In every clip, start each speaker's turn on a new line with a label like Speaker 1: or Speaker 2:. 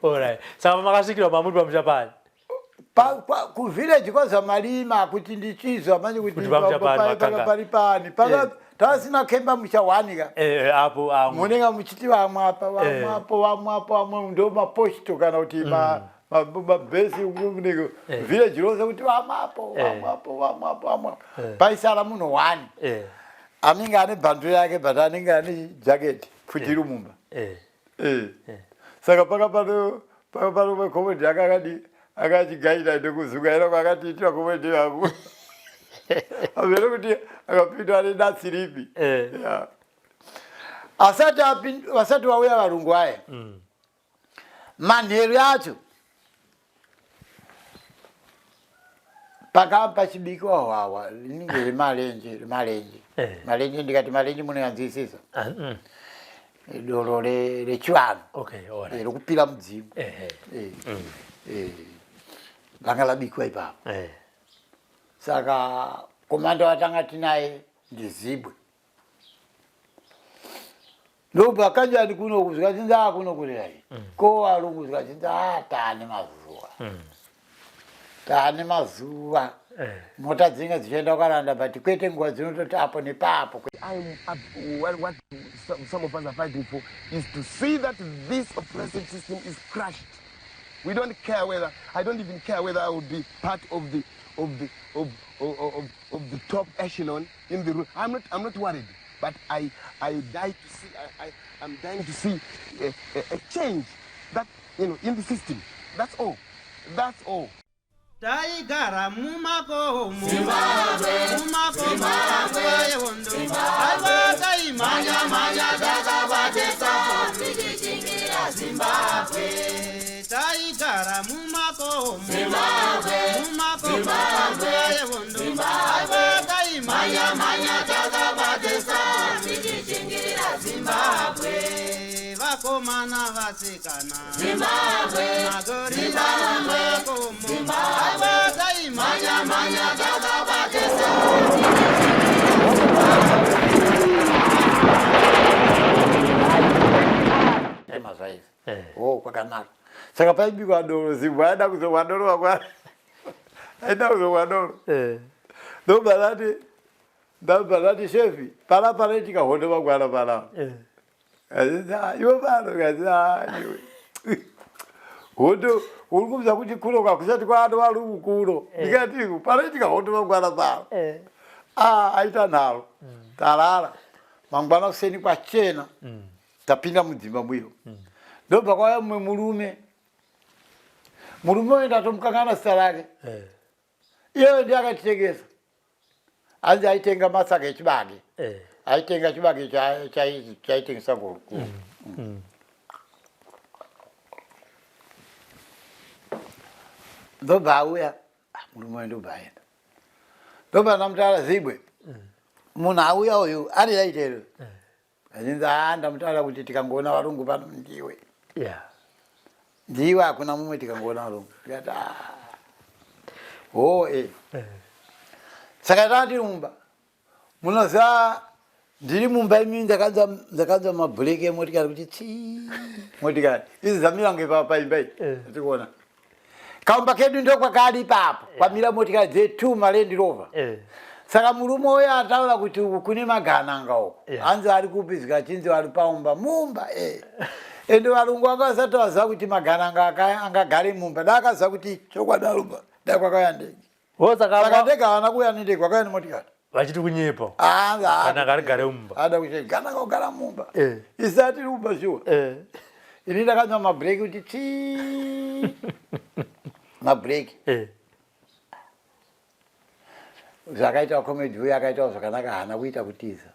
Speaker 1: Alright. Sama makasikira Mahmud pa Japan.
Speaker 2: Ku village kwa malima kuti ndichizo manje kuti palipani paka tasina kemba mchawanika
Speaker 1: hapo
Speaker 2: munenga muchitiwa mwapa wamwapo ndo maposto kana kuti mabesi unguneko village roza kuti wamwapo paisala muno wani aminga ane bando yake bataninga ane jacket fujiru mumba saka paka pano komedi akakadi akachigaira ndikuzugaira kwakatiitira komedi yangu avere kuti akapindwa nedasiripi asati wauya varungu aya manheru yacho pakava pachibikwa hwawa rinenge remalenje ndikati malenje munoyanzwisisa doro rechivanhu rekupira mudzimu langa labikwa ipapo saka komanda watanga tinaye ndizibwe ndobva kanjani kuno kuzvikachinza kuno kurerai ko varungu zvikachinza taane mazuva mota dzinenge dzichienda kwaranda but kwete nguva dzinototi apo nepapo.
Speaker 3: What some of us are fighting for is to see that this oppressive system is crushed. We don't care whether I don't even care whether I would be part of the top echelon in the room. I'm not worried, but I'm dying to see a change that in the system. That's all.
Speaker 4: Taigara mumako manya daga batesa Zimbabwe taigara mumako manya daga batesa Zimbabwe vakomana vasikana magorila mumako manya daga batesa
Speaker 2: kwakanaka saka paibikwa doro Zimbabwe aida kuzowadoro wakwana aida kuzowadoro ndobalati shefi pala tikahondo wakwana pala iwe pano kazi hondo uri kubva kuti kuno kakusati kwaado varungu kuno ndikati pala tikahondo wakwana pala aita nharo tarara mangwana kuseni kwachena tapinda mudzimba mwiyo ndobva kwauya mumwe murume oenda tomukangana zita rake iyeyo ndiye akatitengesa hanzi aitenga masaka echibage aitenga chibage chaitengesa guru ndobva auya murume oyo ndobva aenda ndobva ndamutaura Zibwe munhu auya uyu ari yaitero achinzi ndamutaura kuti tikangoona varungu pano ndiwe hakuna mumwe tikangoona varungu tikati saka tati mumba munoziva ndiri mumba imi ndakanzwa mabhureki emotikari kuti tsi motikari izi dzamirange paimbai tikuona kaumba kedu ndokwakadi ipapo kwamira motikari dzetu marendi rover saka murume uyo ataura kuti uku kune magananga uko hanzi ari kupi zvikachinzi vari paumba mumba ende varungu vakasati vaziva kuti magananga angagare mumba daakaziva kuti chokwadi rumba dakwakauya ndege saka ndege havana kuuya nendege kwakauya nemotikari
Speaker 1: vachiti kunyepa
Speaker 2: kana
Speaker 1: garigare mumba
Speaker 2: ada kuti gananga kugara mumba isati rumba shuwa ini ndakanzwa mabhureki kuti tsi mabhureki zvakaita komedi uyo akaitawo zvakanaka hana kuita kutiza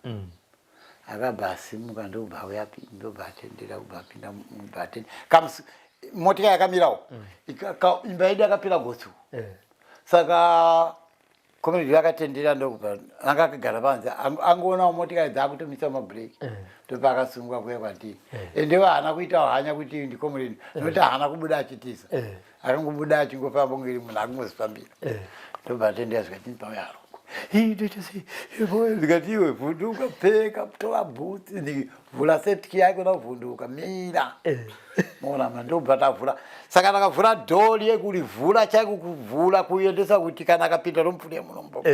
Speaker 2: akabva asimuka ndobva uyapi ndobva atendera kubva apinda mubateni motika yakamirawo imba yedu yakapira gotsu saka komedi uyo akatendera ndokubva anga akagara panze angoonawo motikari dzakutomisa mabhureki ndopa akasimuka kuya kwandiri endewo hana kuitawo hanya kuti ndikomedi nokuti hana kubuda achitiza akangobuda achingofamba ngeri munhu akungozipambira ndobva atendera zvikachinzi pauya arungu hii ndio si hivyo zikatiwe funduka peka toa buti ni vula setiki yake na funduka mira mona mando bata vula saka nakavula doli yekulivula chake kuvula kuendesa kuti kana kapita rompfude munombo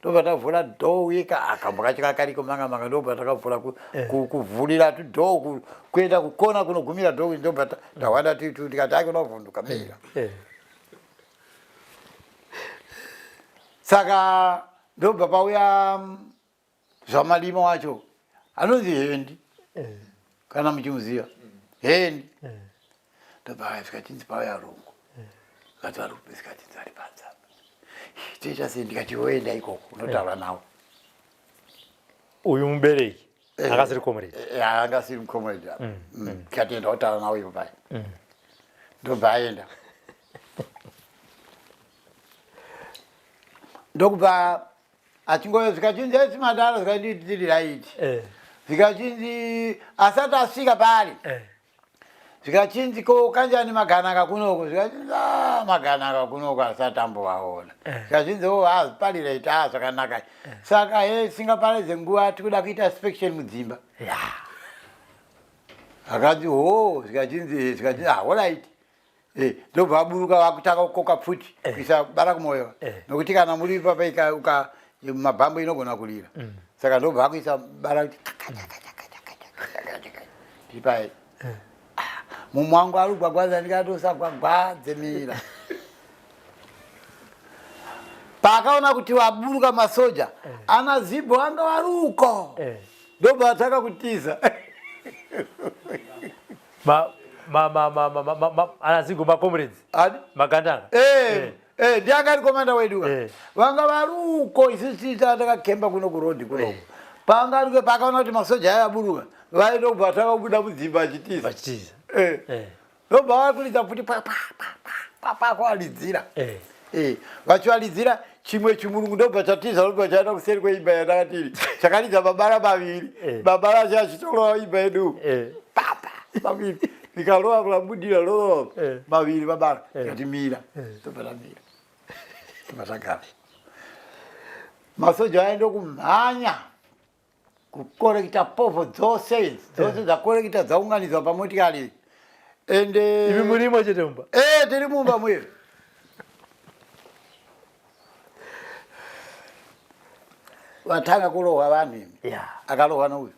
Speaker 2: ndo bata vula do wika akamboka chakari komanga manga ndo bata kavula kuvulira tu do kuenda kukona kunogumira do ndo bata ndawanda tu tikataka unovunduka mira saka ndo baba uya zvamalimo wacho anozi hendi kana muchimuziva hendi ndo baba zvikachinzi pauya rungu vatari zvikachinzi ari panza toita sei ndikatiwoenda ikoko unotaura nawo
Speaker 1: uyu mubereki akasiri comrade
Speaker 2: angasiri mucomrade tikatienda kutaura nawo ipo pai ndobva aenda ndokubva achingoyo zvikachinzi esimadaro zvikanditiri raiti zvikachinzi asati asvika pari zvikachinzi ko kanjani maganaka kunoko zvikachinzi maganaka kunoko asati ambovaona zvikachinzi hazi pari raiti zvakanaka saka singaparedze nguva tikuda kuita inspection mudzimba akati zvikachinzi alright ndobva aburuka vakutanga kukoka pfuti kuisa bara kumwoyo nokuti kana muri papa mabhambo inogona kurira saka ndobva akuisa bara kuti tipai mumwangu ari kugwagwadza ndikatosa gwagwadzemira paakaona kuti waburuka masoja ana zibho anga waruko ndobva ataka kutiza
Speaker 1: anazigo macomrades magandanga
Speaker 2: ndiangari komanda wedu vanga varuko isusu takakemba kuno kurodhi kunoko paangari pakaona kuti masoja ayaburuka vaindobva takabuda mudzimba achitiza ndobva vakulidza futi pakwalidzira vachivalidzira chimwe chimurungu ndobva chatiza ndobva chaenda kuseri kweimba yatakatiri chakalidza mabara maviri mabara chachitorowa imba yedu maviri nikalova kulabudira lova maviri mabara katimira tobatamira tobatagara masoja aenda kumhanya kukorekita povo dzose dzakorekita dzaunganidzwa pamotikari ende
Speaker 1: ivi murimo chete mumba
Speaker 2: tiri mumba mweru vatanga kurohwa vanhu imi akarohwa nouyu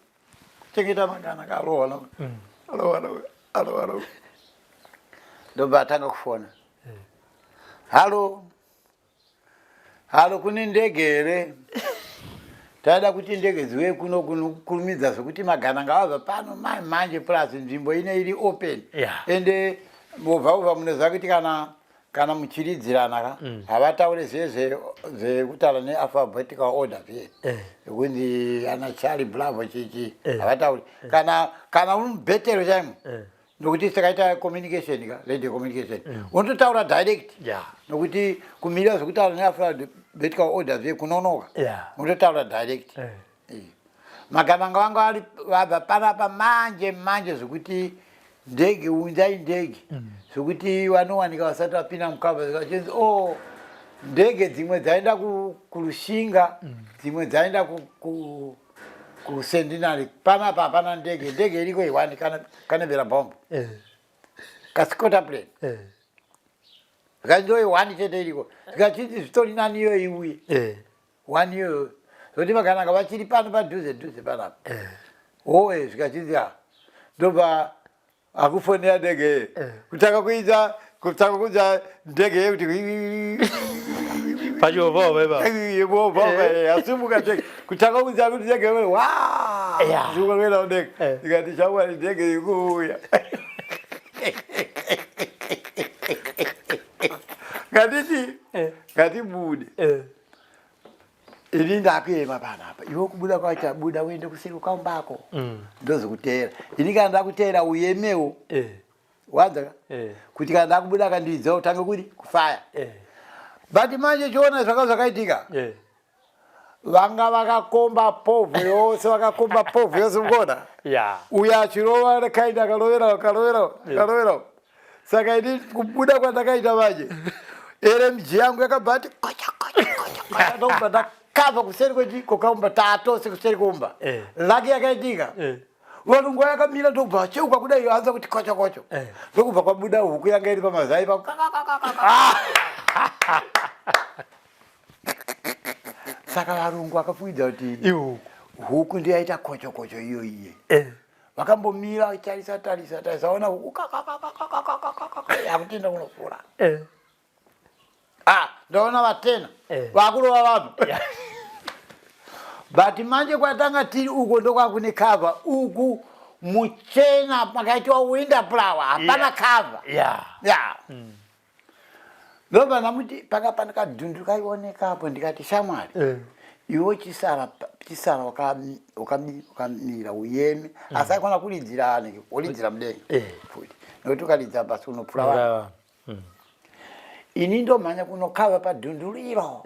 Speaker 2: chengeta magana akarohwa nouyu aloha nouyu ndobva atanga kufona halo kune ndege here taida kuti ndege dziwe kuno kunokurumidza zvokuti magana ngavabva pano manje plus nzvimbo ine iri open ende mobva munoziva kuti kana muchiridzirana havataure zvekutaura nealphabetical order kunzi ana Charlie Bravo chichi havatauri kana uri mubhetero chaimo nokuti takaita communication radio communication unototaura direct nokuti kumirira zvekutaura nealphabetical order kunonoka unototaura direct magananga vangu ari vabva panapa manje zvokuti ndege unzai ndege zvokuti vanowanika vasati vapinda mukava zvikachinzi ndege dzimwe dzaenda kurushinga dzimwe dzaenda kusentinary panapa hapana ndege iriko iwani kanebera bombo kasikota plane zvikachinzi iwani chete iriko zvikachinzi zvitori nani iyo iuye wani iyoyo zvokuti magananga vachiri pano padhuze panapa zvikachinzi ndobva akufonera ndege kutanga kuidza ndege yekuti asimuka ndege kutanga kuidza kuti ndege simukakwenda ndege ikati chamwari ndege ikuuya ngatibude ini ndakuema panapa iwe kubuda kwacha buda uende kuseri ukaumbako ndozokuteera ini kana ndakuteera uyemewo wanzaka kuti kana ndakubuda kandidza utange kuti kufaya but manje chiona zvakaitika vanga vakakomba povho yose mukona uyo achirova kaini akarovera saka ini kubuda kwandakaita manje rmg yangu yakabva ati ndobva kava kuseri kwechiko kaumba tatose kuseri kumba laki yakaitika walungu yakamira ndobva cheuka kudai yoanza kuti kocho kocho ndokubva kwabuda huku yanga iri pamazai pa saka varungu akafuidza kuti huku ndiyo yaita kocho kocho iyo iye vakambomira tarisa ona huku yakutinda kunofura ndaona vatena vakuru vavanhu but manje kwatanga tiri uko ndokwakune cover uku muchena pakaitwa winter flower hapana cover ndoba namuti pakapana kadhundu kaioneka hapo ndikati shamwari iwo chisara ukamira uyeme asaikona kulidzira anenge ulidzira mudenga futi nokuti ukalidza pasi unopfura ini ndomhanya kunokava padhundu riro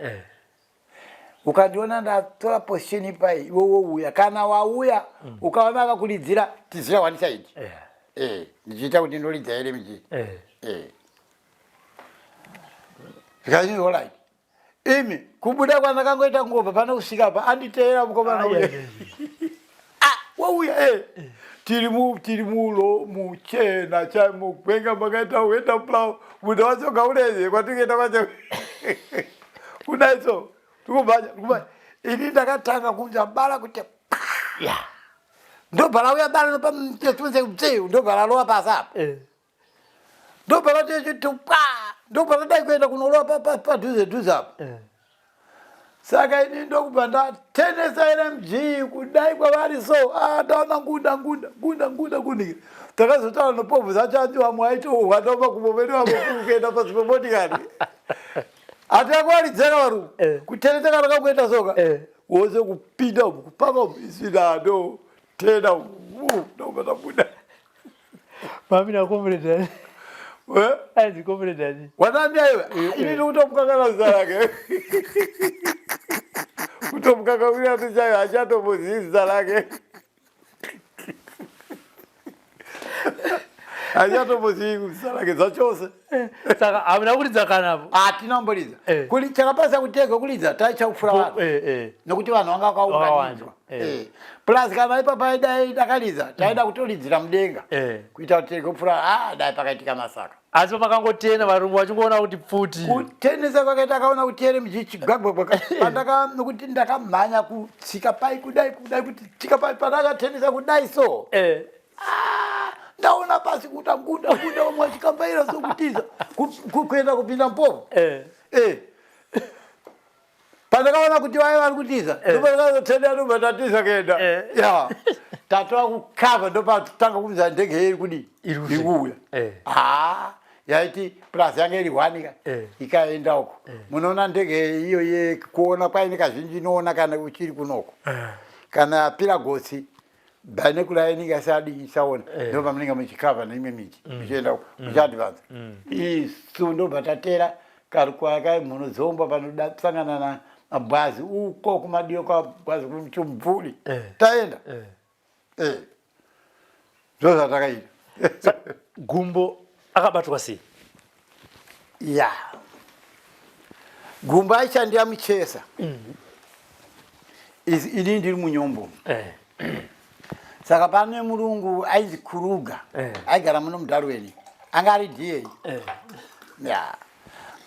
Speaker 2: ukandiona ndatora position pai iwe wouya kana wauya ukaona akakulidzira tiziva one side ndichiita kuti ndolidza here miji zvikazvinzi alright imi kubuda kwandakangoita ngobva pane kusvika pa anditeera mukomana uya wauya tiri mulo muchena chamugwenga makaita uenda plow muda wacho gaureze kwatingenda kwacho kudaiso tukubanya ini ndakatanga kunza bala kuti ndobhala uya bala pamchetunze mtseu ndobhala lowa pasapa ndobhala techitukwa ndobhala dai kuenda kunolowa padhuze apa saka ini ndokubva ndatenesa LMG kudai kwavari so ndaona ngunda takazotaura nopobvu zachanju vamwe aitohwa ndoma kumomeni vamwe kuenda pasi pemotikari hatakwaridzeka varume kutenesa kana kakuenda soka wose kupinda umu kupaka umu isinado tena ndobva ndabuda
Speaker 1: mamina komredani aizi komredani
Speaker 2: wanandiaiwa ini ndikutomukakana zita rake kutomukakakwira tichayo hachatomuzivi zita rake hachatomuzivi zita rake zvachose
Speaker 1: saka hamuna kuridza kanapo
Speaker 2: hatinamboridza chakapasa kutega kuridza taichakufura vanhu nokuti vanhu vanga vakaunganidzwa plus kana ipapa dai dakaridza taida kutoridzira mudenga kuita kuti tegopfura dai pakaitika masaka
Speaker 1: asi pakangotena varungu vachingoona kuti pfuti
Speaker 2: kutenesa kwakaita akaona kuti ere muchichigagwa nokuti ndakamhanya kutsika pai kudai kuti tsika pai pandakatenesa kudai so ndaona pasi kuta ngunda vamwe vachikambaira sokutiza kuenda kupinda mpovo pandakaona kuti vai vari kutiza ndopandakazotenda ndobatatiza kuenda tatova kukava ndopatanga kumisa ndege iri kudi ikuuya yaiti plus yanga iri 1 ikaenda uko munoona ndege iyo yekuona kwaine kazhinji inoona kana uchiri kunoko kana piragosi binocular ingasadi isaona ndoba mlinga muchikava neimwe miti muchienda muchiadvance isu ndobva tatera kari kwakai munozomba panodasangana na mabhazi uko kumadiyo kwabhazi kumchumvuri taenda zvozvatakaita
Speaker 1: gumbo akabatwa sei
Speaker 2: gumbo aishandira muchesa ini ndiri munyombo saka pane murungu ainzi Kuruga aigara muno muDarweni anga ari DA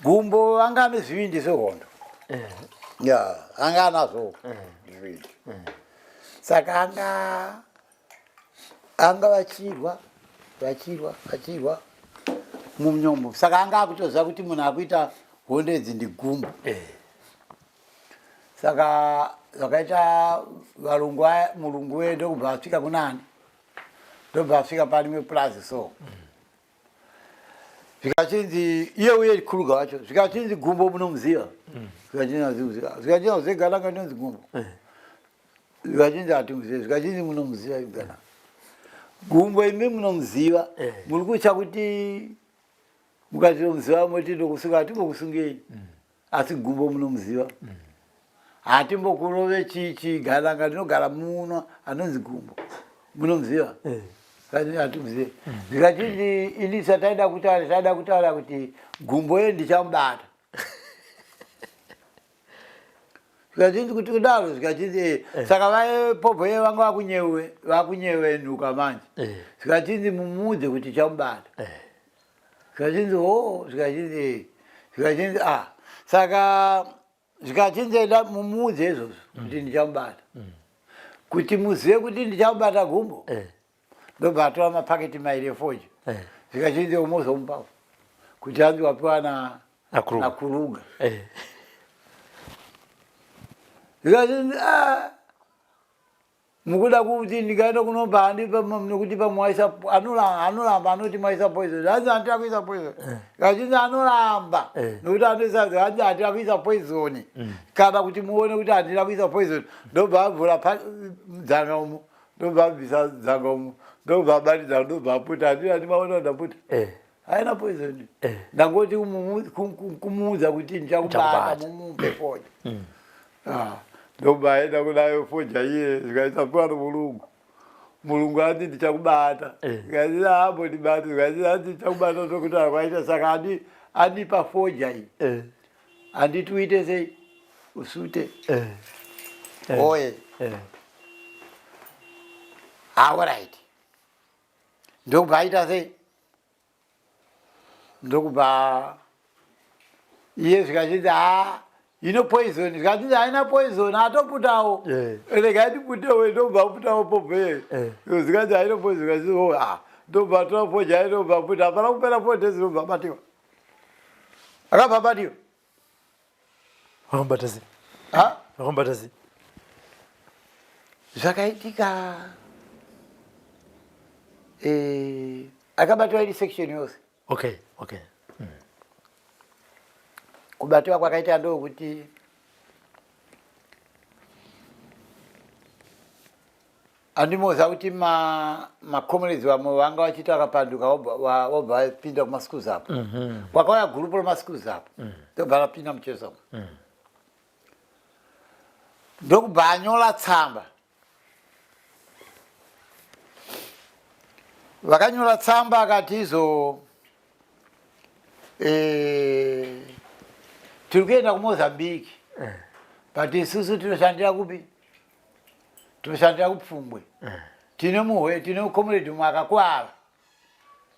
Speaker 2: gumbo anga ane zvivindi sehondo anga anazvo zvivindi saka anga vachirwa munyombo saka anga akutoziva kuti munhu akuita hondo idzi ndigumbo saka zvakaita varungu murungu we ndokubva asvika kunani ndobva asvika parimwe plus so zvikachinzi iye uye Kuruga wacho zvikachinzi gumbo munomuziva zvikachinzi galanga ndinonzi gumbo zvikachinzi hatimuziva zvikachinzi munomuziva igana gumbo imi munomuziva muri kutya kuti mukatinomuziva moti ndokusunga hatimbokusungei asi gumbo munomuziva hatimbokurove chigalanga ndinogara muno anonzi gumbo munomuziva hatimuzive zvikachinzi inisa taida kutaura kuti gumbo ye ndichamubata Zvikachinzi kuti kudaro zvikachinzi saka vai popo vanga vakunyewe nuka manje. Zvikachinzi mumudze kuti chamubata. Zvikachinzi zvikachinzi saka zvikachinzi da mumudze izvozvo kuti ndichamubata. Kuti muzive kuti ndichamubata gumbo. Ndobva atora mapaketi mairi efoji. Zvikachinzi umozomupa kuti hanzi wapiwa nakuruga. Zvikachinzi mukuda kuti ndikaenda kunomba handipa nokuti pamwaisa anoramba anoti mwaisa poison. Hanzi handira kuisa poison. Zvikachinzi anoramba nokuti anoisa hanzi handira kuisa poison. Kana kuti muone kuti handira kuisa poison. Ndobva avhura dzanga umo. Ndobva abvisa dzanga umo. Ndobva abatidza ndobva aputa handira ndimaona ndaputa. Haina poison. Ndangoti kumuudza kuti ndichakubata mumupe foja. Ndobva aenda kunayo foja iye zvikaisa pano mulungu ati ndichakubata. Zvikachinzi hambo ndibata. Zvikachinzi ati ndichakubata nokuti akwaita saka andipa foja iyi. Handiti uite sei usute. Oye. Alright. Ndobva aita sei? Ndokubva iye zvikachinzi ino poison. Zvikachinzi haina poison atoputawo. Regai ndiputewo ndobva aputawo pope. Zvikachinzi haina poison. Zvikachinzi ndobva atora foja yayo ndobva aputa. Hapana kupera 4 days ndobva abatiwa. Akabva abatiwa.
Speaker 1: Wakamubata sei? Wakamubata sei?
Speaker 2: Zvakaitika akabatwa iri section yose.
Speaker 1: Okay.
Speaker 2: Kubatiwa kwakaita ndokuti andimoza kuti makomrades vamwe vanga vachita akapanduka wobva vapinda kumaschools apo. Kwakauya gurupu remaschools apo. Ndobva rapinda mucheso. Ndokubva anyora tsamba. Vakanyora tsamba akati izo tiri kuenda kuMozambique. But isusu tinoshandira kupi? Tinoshandira kuPfumbwe. Tine comrade umwe akakwara.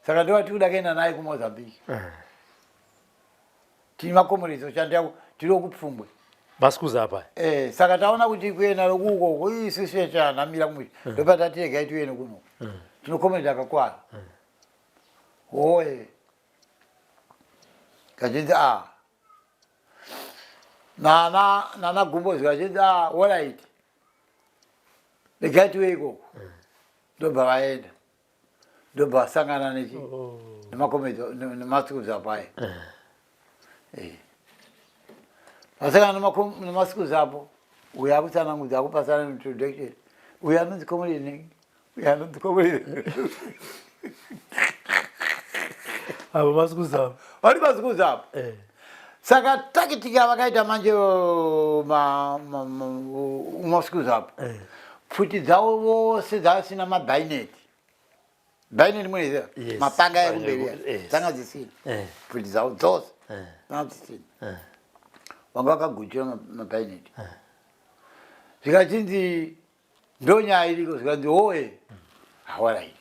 Speaker 2: Saka ndova tikuda kuenda naye kuMozambique. Tine makomrades oshandira tiri kuPfumbwe.
Speaker 1: Maschools apa.
Speaker 2: Saka taona kuti kuenda lokuko isusu chanamira kumwe. Ndopa tatirega tiende kuno. Tinokomrade akakwara. Oye. Kachinzi nana gumbo zvikachinzi alright. Regai tiwe ikoko. Ndobva vaenda. Ndobva vasangana nemakomrades nemaschools apo aya. Vasangana nemaschools apo. Uya akutsanangudza akupasana introduction. Uya anonzi comrade nengi. Uya anonzi comrade.
Speaker 1: Abo maschools apo.
Speaker 2: Vari maschools apo. Saka takitika vakaita manje maschools apo. Pfuti dzavo vose dzasina mabainet. Bainet mweziva? Mapanga ekumberi. Dzanga dzisina. Pfuti dzavo dzose. Dzanga dzisina. Vanga vakagutira mabainet. Zvikachinzi ndonyaya iriko zvikanzi oye. Alright.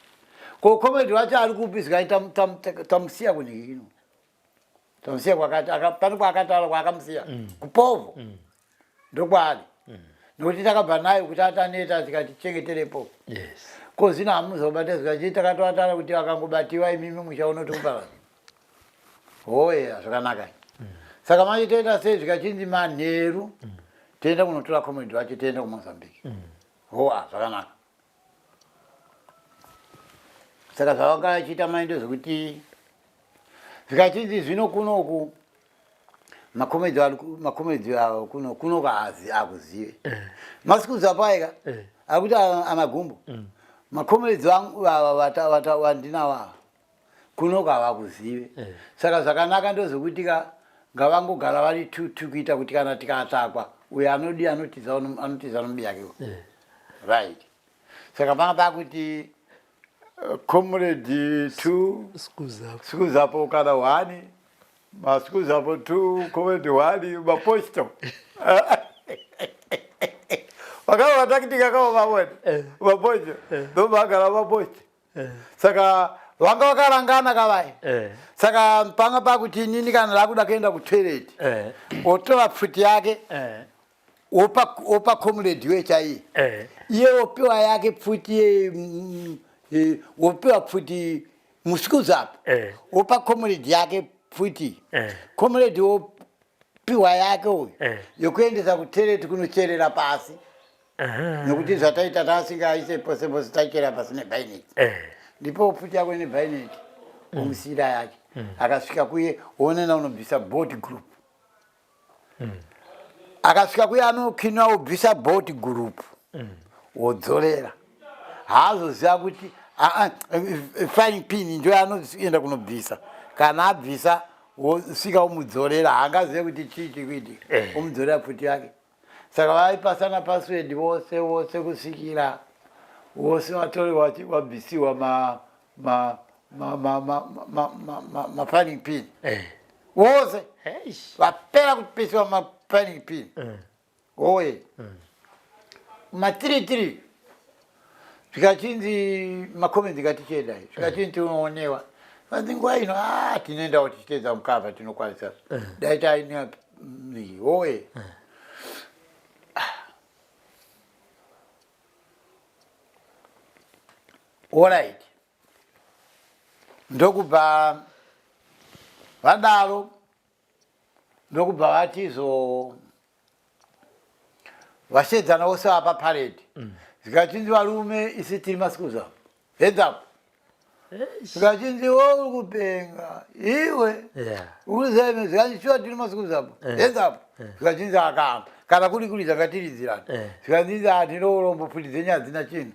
Speaker 2: Ko comrade wacho ari kupi zvikaita tamusiya kunyika ino. Tamusiya kwakati pane kwakataura kwakamusiya. Kupovo. Ndokwaari. Nokuti takabva naye kuti ataneta tikati-chengeterepo. Ko zino hamuzobata zvikachinzi takatoatara kuti akangobatiwa imimi muchaona tokubara. Oye zvakanaka. Saka manje toenda sei zvikachinzi manheru. Toenda kunotora comrade wacho toenda kuMozambique. Zvakanaka. Saka zvavanga vachiita maindo zvokuti zvikachinzi zvino kunoku makomrades avo kunoku akuzive. Maschools apo aika akuti amagumbo. Makomrades vandinawo kunoku havakuzive. Saka zvakanaka ndozvokuti ngavangogara vari tutu kuita kuti kana tikatakwa uyo anotiza nomubi yakewo. Right. Saka panga pakuti comrade 2 schools apo kana 1 maschools apo 2 comrade 1 maposto. Wakawa watakitika kama mabwana. Wapoje. Ndo bagala wapoje. Saka wanga wakalangana kawai. Saka mpanga pa kuti nini kana lakuda kenda ku toilet. Otoa futi yake. Opa comrade wecha hii. Iye opewa yake futi opewa futi musikuza hapo. Opa comrade yake futi. Comrade opewa yake huyo. Yokuendeza ku toilet kunocherera pasi. Nokuti zvataita tasika ise pose pose tachera pasine baineti. Ndipo futi yako ine baineti. Omusira yake. Akasvika kuye onena unobvisa board group. Akasvika kuye anokina ubvisa board group. Wodzorera. Hazoziva kuti fine pin ndio anoenda kunobvisa. Kana abvisa wosvika umudzorera haangazive kuti chii chikuitika. Umudzorera futi yake. Saka vaipasana password wose kusvikira wose vatori wabvisiwa ma filing pin. Wose vapera kupisiwa ma filing pin. Oye. Matiri. Zvikachinzi makomenti ngaticheda. Zvikachinzi unoonewa. Vanzi nguva ino tinoenda tichitedza mukava tinokwanisa. Daita ine oye. Alright. Ndokubva vadaro ndokubva vatizo vashedzana vose vapa parade. Zvikachinzi varume isi tiri masikuza. Heads up. Zvikachinzi uri kupenga iwe. Urizeme zvikachinzi tiri masikuza. Heads up. Zvikachinzi akamba. Kana kuri zvakatiridzirana. Zvikachinzi ndinourombo pfuti dzenyu hadzina chinhu.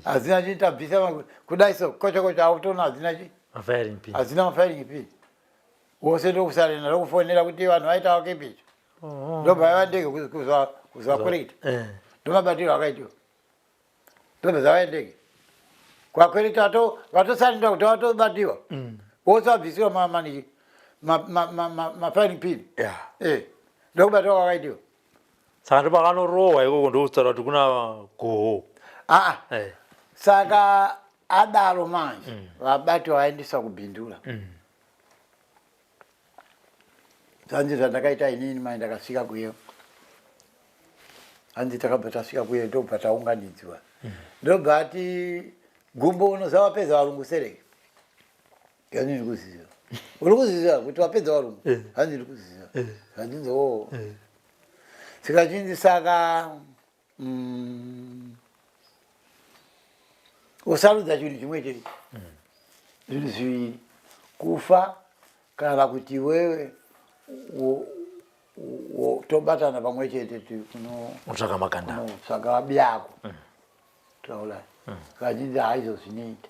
Speaker 2: Hazina chitabvisa kudai so kocha autona hazina chi
Speaker 1: firing pin.
Speaker 2: Hazina firing pin. Wose ndokusarena ndokufonera kuti vanhu vaita wake picho. Ndobva vandege kuzwa kureta. Ndomabatiro akaitwa. Ndobva zvavaendeke. Kwakureta vatosarenda kuti vatobatiwa. Wose vabvisiwa ma firing pin. Ndokubatiwa kwakaitiwa.
Speaker 1: Saka ndopakanorova ikoko ndokutaura kuti kuna goho.
Speaker 2: Saka adaro manje vabati vaendesa kubhindura. Hanzi zvandakaita inini manje ndakasvika kuyo. Hanzi takabva tasvika kuyo ndobva taunganidziwa. Ndobva ati gumbo unozava wapedza varungu sereke. Yani ndiri kuziva. Uri kuziva kuti wapedza varungu? Hanzi ndiri kuziva. Handinzi Sikachinzi saka usarudza chinhu chimwe chete. Zvinhu zviviri. Kufa kana kuti wewe tobatana pamwe chete
Speaker 1: kutsvaka makanda.
Speaker 2: Kutsvaka vabi yako. Taura. Kazhinji haizvo zvinoita.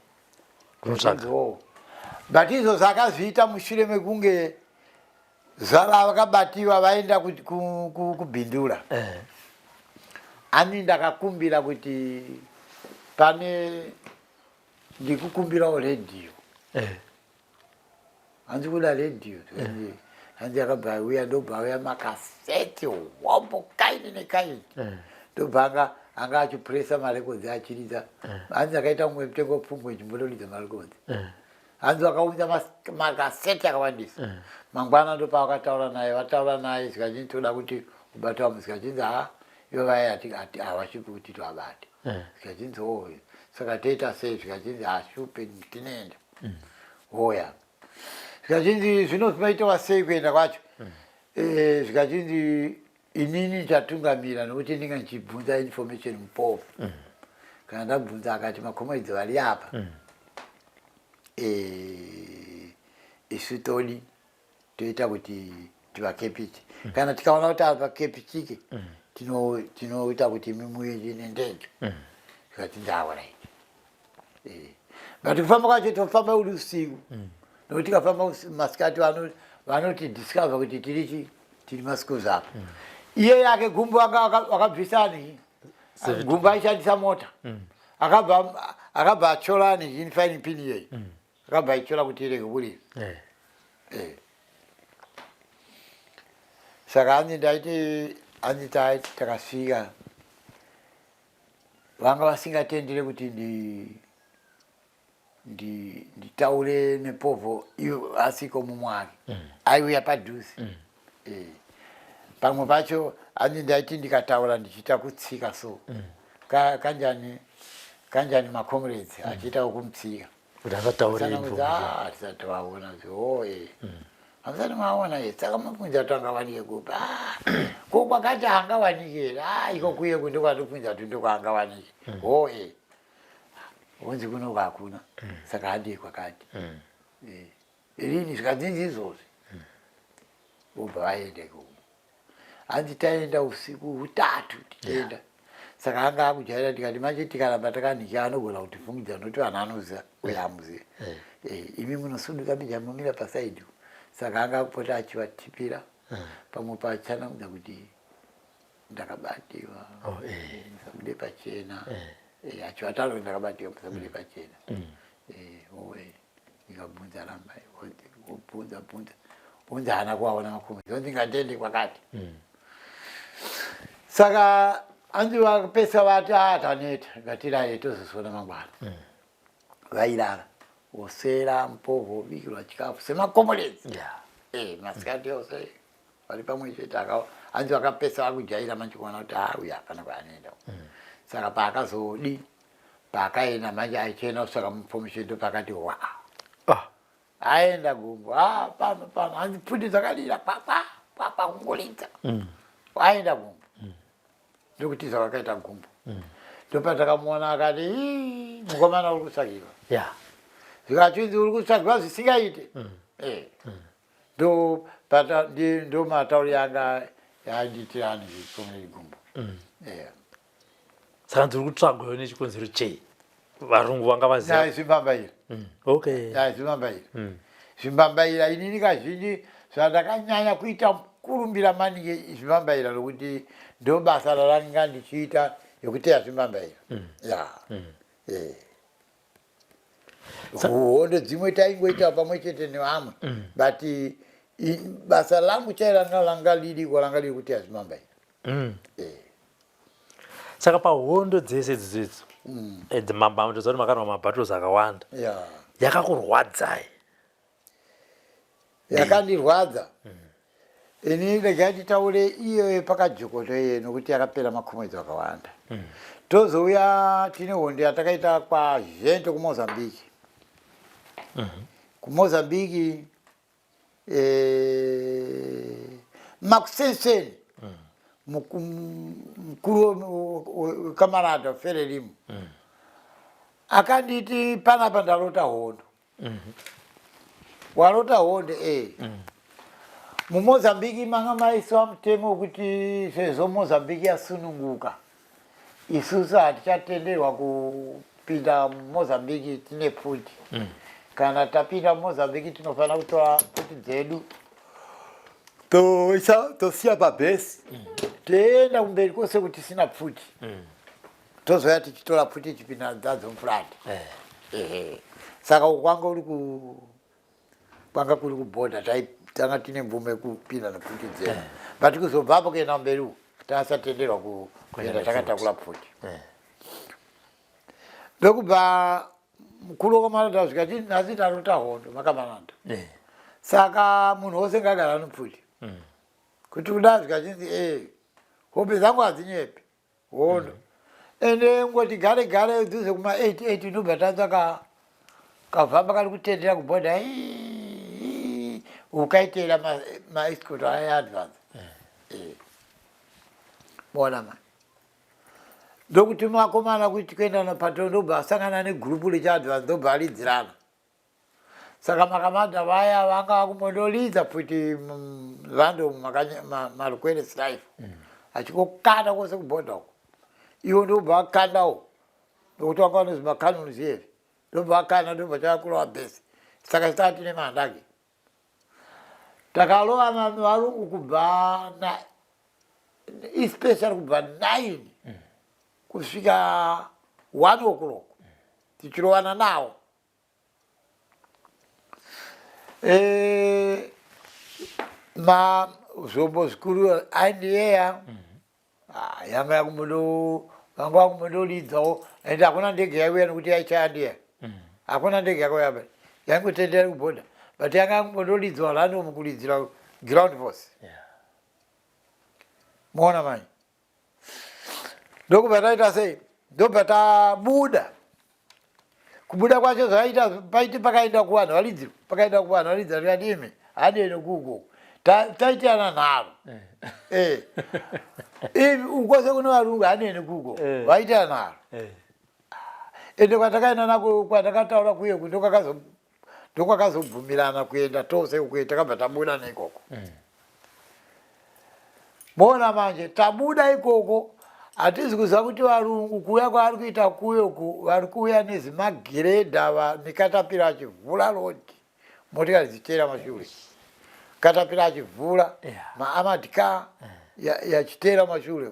Speaker 1: Kunotsvaka.
Speaker 2: But izvo zvakazviita mushure mekunge zvala vakabatiwa vaenda kubhindura. Ani ndakakumbira kuti pane ndikukumbirawo radio. Hanzi kuda radio. Hanzi akabva uya ndobva uya makaseti wombo kaini nekaini. Ndobva anga achipuresa marekodzi achiridza. Hanzi akaita mumwe mutengo pfungwe chimbodoridza marekodzi. Hanzi vakaunza makaseti akawandisa. Mangwana ndopa vakataura naye, vataura naye zvikachinzi toda kuti ubata vamwe zvikachinzi ivo vaya havashupi kuti tivabate. Zvikachinzi hoyo. Saka toita sei zvikachinzi hashupi tinoenda. Hoya. Zvikachinzi zvinomaitwa sei kuenda kwacho. Zvikachinzi inini chatungamira nokuti ndinga ndichibvunza information mupofu. Kana ndabvunza akati makomaidzi vari apa. Isu todi toita kuti tivakepichi. Kana tikaona kuti avakepichike tinoita kuti mimuye nendenjo. Zvikachinzi alright. But kufamba kwacho tofamba uri usiku. Nokuti tikafamba masikati vanoti discover kuti tiri masikuza apa. Iye yake gumbo wakabvisani. Gumbo aishandisa mota. Akabva achola firing pin iyeyi. Akabva aichola kuti irege kurira. Saka hanzi takasvika vanga vasingatendere kuti nditaure nepovo iyo asiko mumwake aiuya padhuze pamwe pacho ani ndaiti ndikataura ndichiita kutsika so kanjani macomrades achiita kumutsika
Speaker 1: kuti akataure
Speaker 2: tisatovaona zvoe hamsati maona saka mapfunza kuti angawanike kupa ko kwakati angawanike iko kuye kundokwandipfunza kuti ndokwaangawanike hoe unzi kuno hakuna saka handi kwakati rini zvikadzinzi izvozvi ubva vaende kuno hanzi taenda usiku hutatu titenda saka anga akujaira tikati macho tikaramba takanhika anogona kutifungidza nokuti vanhu anoziva uye amuzive imi munosunduka bija mumira pasaidi saka anga akupota achivatipira pamwe pachanamudza kuti ndakabatiwa musabude pachena achivataro ndakabatiwa musabude pachena ndikabvunza rambai bvunza unzi hana kuvaona makomezi onzi ngatende kwakati saka hanzi vakapesa vati taneta ngatirare tozosona mangwana vairara osera mupovo ubikirwa chikafu semakomorezi masikati ose vari pamwe chete hanzi vakapesa vakujaira manje kuona kuti uya hapana kwaanoenda saka paakazodi paakaenda manje aichena kusaka mupomishendo pakati wa aenda gumbo pano hanzi pfuti dzakadira papa kungolidza aenda gumbo ndokuti zvakaita gumbo ndopatakamuona akati mukomana uri kusakirwa zvikachinzi uri kusakirwa zvisingaite ndo matauri anga yanditirani zvikomere gumbo
Speaker 1: saka ndiri kutsvagwayo nechikonzero chei varungu vanga vaziva
Speaker 2: zvimbambaira zvimbambaira zvimbambaira inini kazhinji zvandakanyanya kuita kurumbira maningi zvimbambaira nokuti ndo basa raranga ndichiita yekuteya zvimbambaira hondo dzimwe taingoita pamwe chete nevamwe but basa langu chairanga langa liri kuteya zvimbambaira
Speaker 1: saka pahondo dzese dzidzo dzimambamo tozati makarwa mabattles akawanda yakakurwadzai
Speaker 2: yakandirwadza ini regai titaure iyo pakajokoto iye nokuti yakapera makomwedzi akawanda tozouya tine hondo yatakaita kwazhento kumozambiki kumozambiki makusenseni mukuru wekamarada fererimu akanditi panapa ndarota hondo warota hondo mumozambiki manga maiswa mutemo wekuti sezvo mozambiki yasununguka isusu hatichatenderwa kupinda mumozambiki tine pfuti kana tapinda mumozambiki tinofanira kutora pfuti dzedu tosiya pabhesi toenda kumberi kwose kuti tisina pfuti tozoya tichitora pfuti chipinda dzadzo mufurati saka kwanga kuri kubhodha tanga tine mvumo yekupinda nepfuti dzedu but kuzobvapo kuenda mberi tasatenderwa kuenda takatakura pfuti ndokubva mukuru wekamaranda zvikati nhasi tarota hondo makamaranda saka munhu wose ngagara nepfuti kuti kuda zvikachinzi hope dzangu hadzinyepi hondo ende ngoti gare dhuze kuma 88 ndobva tanza kavhamba kari kutendera kubhodha ukaitera maescort ayaadvance bona mani ndokuti makomana kuti kuenda napato ndobva asangana negrupu rechiadvance ndobva aridzirana saka makamanda vaya vanga vakumbondolidza kuti vando marequest life achikokanda kwose kubhodha uko iwo ndobva akandawo nokuti vanga vanozi macanons here ndobva akanda ndobva chakakurawa bhesi saka chitava tine mandake takalova varungu kubva especially kubva 9 kusvika 1 o'clock tichirovana nawo zvombo zvikuru aindiyeya yanga yakumbodo Wangwa kumudolidzawo ende hakuna ndege yauya nekuti yaichandiya. Hakuna ndege yakauya apa. Yangotendera kubhoda. But yanga kumudolidzwa lano mukulidzira ground force. Muona manje. Ndokubataita sei? Ndobata buda. Kubuda kwacho zvaita paiti pakaenda kuvanhu validziro. Pakaenda kuvanhu validziro rikadimi. Hadi nokugo. Taitana naro. Ukose kuno varungu hadi nokugo. Vaitana naro. Ende kwatakaenda nako kwatakataura kuye ndokakazobvumirana kuenda tose ukwe takabva tabuda neikoko. Muona manje tabuda ikoko. Hatizi kuziva kuti varungu kuuya kwaari kuita kuyo vari kuuya nezimagiredha nekatapira achivhura rodi. Motikari dzichera mashure. Katapira achivhura maamadhika yachitera mashure.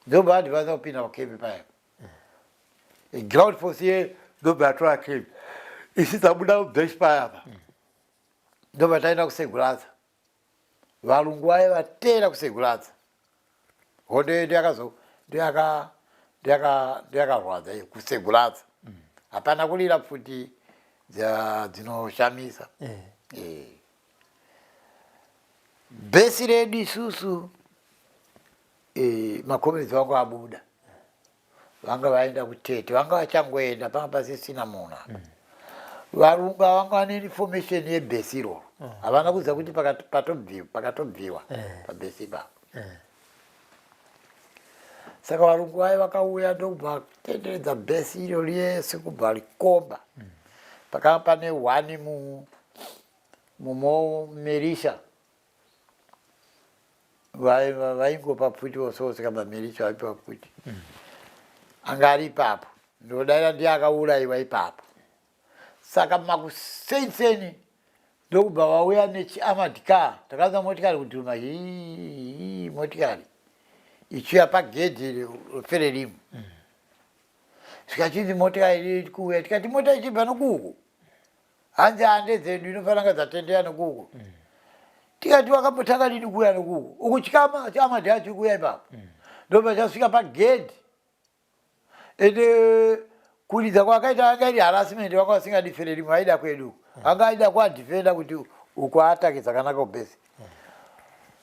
Speaker 2: Ndobva adhivanza kupinda pakembi paya. Ground force ye ndobva atora kembi. Isi tabuda kubheshi paya apa. Ndobva taenda kuseguraza. Varungu vaye vatera kuseguraza. Hondo yedu ndiyakarwadza kuseguraza. Hapana kulira futi dzinoshamisa. Bhesi redu isusu makombidzi vangu abuda. Vanga vaenda kutete, vanga vachangoenda panga pasisina munhu. Varungu vanga vane information yebhesi iroro. Havana kuziva kuti pakatobviwa pabhesi ipapo. Saka varungu vaye vakauya ndobva tenderedza bhesi iro riese kubva rikomba. Pakanga pane hwani mumerisha. Vaingopa pfuti wose kamba merisha vaipa pfuti. Anga ari ipapo. Ndodaira ndiye akaurayiwa ipapo. Saka makusenseni ndokubva vauya nechiamadhika. Takanza motikari kudhuma motikari. Ichiuya pagedhi refererimu. Tikachinzi motikari iri kuuya. Tikati mota ichibva nokuku. Hanzi hande dzedu inofanira dzatendera nokuku. Tikati wakambotanga lini kuuya nokuku. Uku chiamadhika achiri kuuya ipapo. Ndobva chasvika pagedhi. Ende kuridza kwakaita anga iri harasimende vanga vasingadi fererimu vaida kwedu. Anga aida kuadhifenda kuti uku atake dzakanaka kubhesi.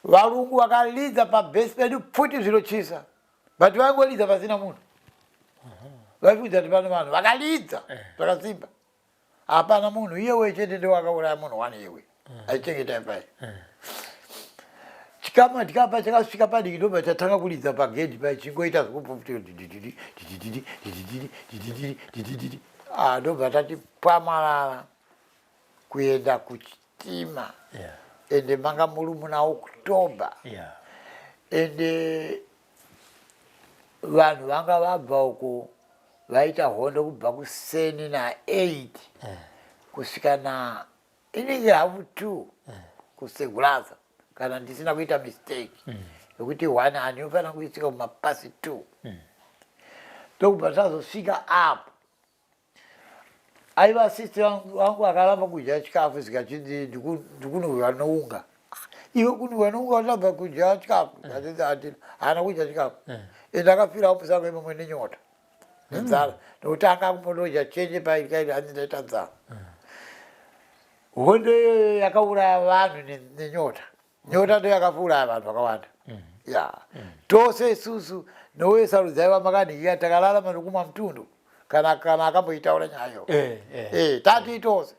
Speaker 2: Varungu vakalidza pabhesi pedu pfuti zvinochisa. But vaingolidza pasina munhu. Vaifudza kuti pane vanhu vakalidza zvakasimba. Hapana munhu iyewe chete ndiye wakauraya munhu wani iyewe. Aichengeta pai. Chikamadhika apa chakasvika padiki ndobva chatanga kulidza pagedhi pai chingoita zvekubvufutira. Ndobva tati pwamarara kuenda kuchitima. Ende manga muri muna October. Ende vanhu vanga vabva uko vaita hondo kubva kuseni na8 kusvika na inenge hafu 2 kuseguraza kana ndisina kuita mistake yokuti 1 anofanira kuisika mumapasi 2. Ndokubva tazosvika apo. Aiva sisi vangu akaramba kudya chikafu zvikachinzi ndikunhuhwa nounga. Iwe kunhuhwa nounga unobva kudya chikafu. Haana kudya chikafu. Ende akafira musango imwe nenyota. Nenzara. Nokuti anga kumbodya chenje paikaiti hanzi ndaita nzara. Hondo yakauraya vanhu nenyota. Nyota ndiyo yakauraya vanhu vakawanda. Tose isusu nowe Sarudzai vamakadhikira takararama nokumwa mutundu. Kana akamboitaura nyayo. Tati tose.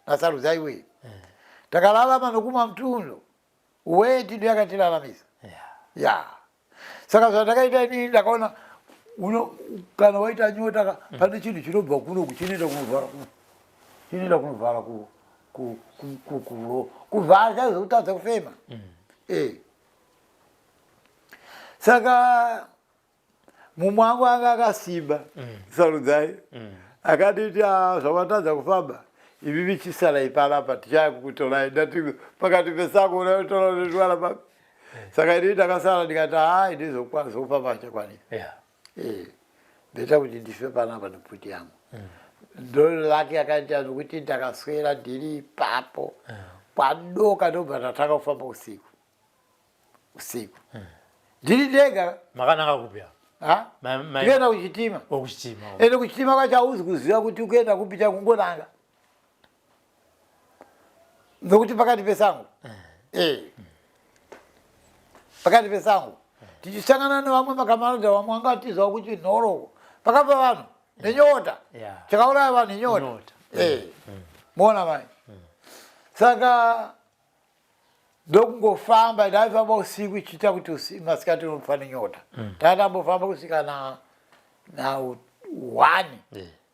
Speaker 2: Nasarudzai we. Takararama nokumwa mutundu. Weti ndiyo yakatiraramisa. Saka zvandakaita inini ndakaona kana waita nyota pane chinhu chinobva kuno chinoenda kunovhara kuno. Chinoenda kunovhara kuvhara chaizokutadza kufema. Saka mumwe wangu anga akasimba Sarudzai. Akaditi zvawatadza kufamba. Ivivi chisara ipalapa tichakukutorai ndati pakati pesango unotora netwala pa. Saka ini ndakasara ndikati ndizokwanisa kufamba chakwanisa. Beta kuti ndife panapa nepfuti yangu. Ndo laki akaita nokuti ndakaswera ndiri ipapo. Kwadoka ndobva ndatanga kufamba usiku. Ndilidega.
Speaker 1: Makana kakupya.
Speaker 2: Ha? Tikenda kuchitima.
Speaker 1: Okuchitima.
Speaker 2: Ende kuchitima kwacha uzi kuziva kuti ukenda kupita kungonanga. Nokuti pakati pesangu. Pakati pesangu. Tichisangana nevamwe makamanda vamwe angatiza kuti nhoroko. Pakapa vanhu nenyota. Chakauraya vanhu nenyota. Muona mai. Saka ndokungofamba ndaifamba usiku ichiita kuti masikati unofa nenyota. Tatambofamba kusvika na 1.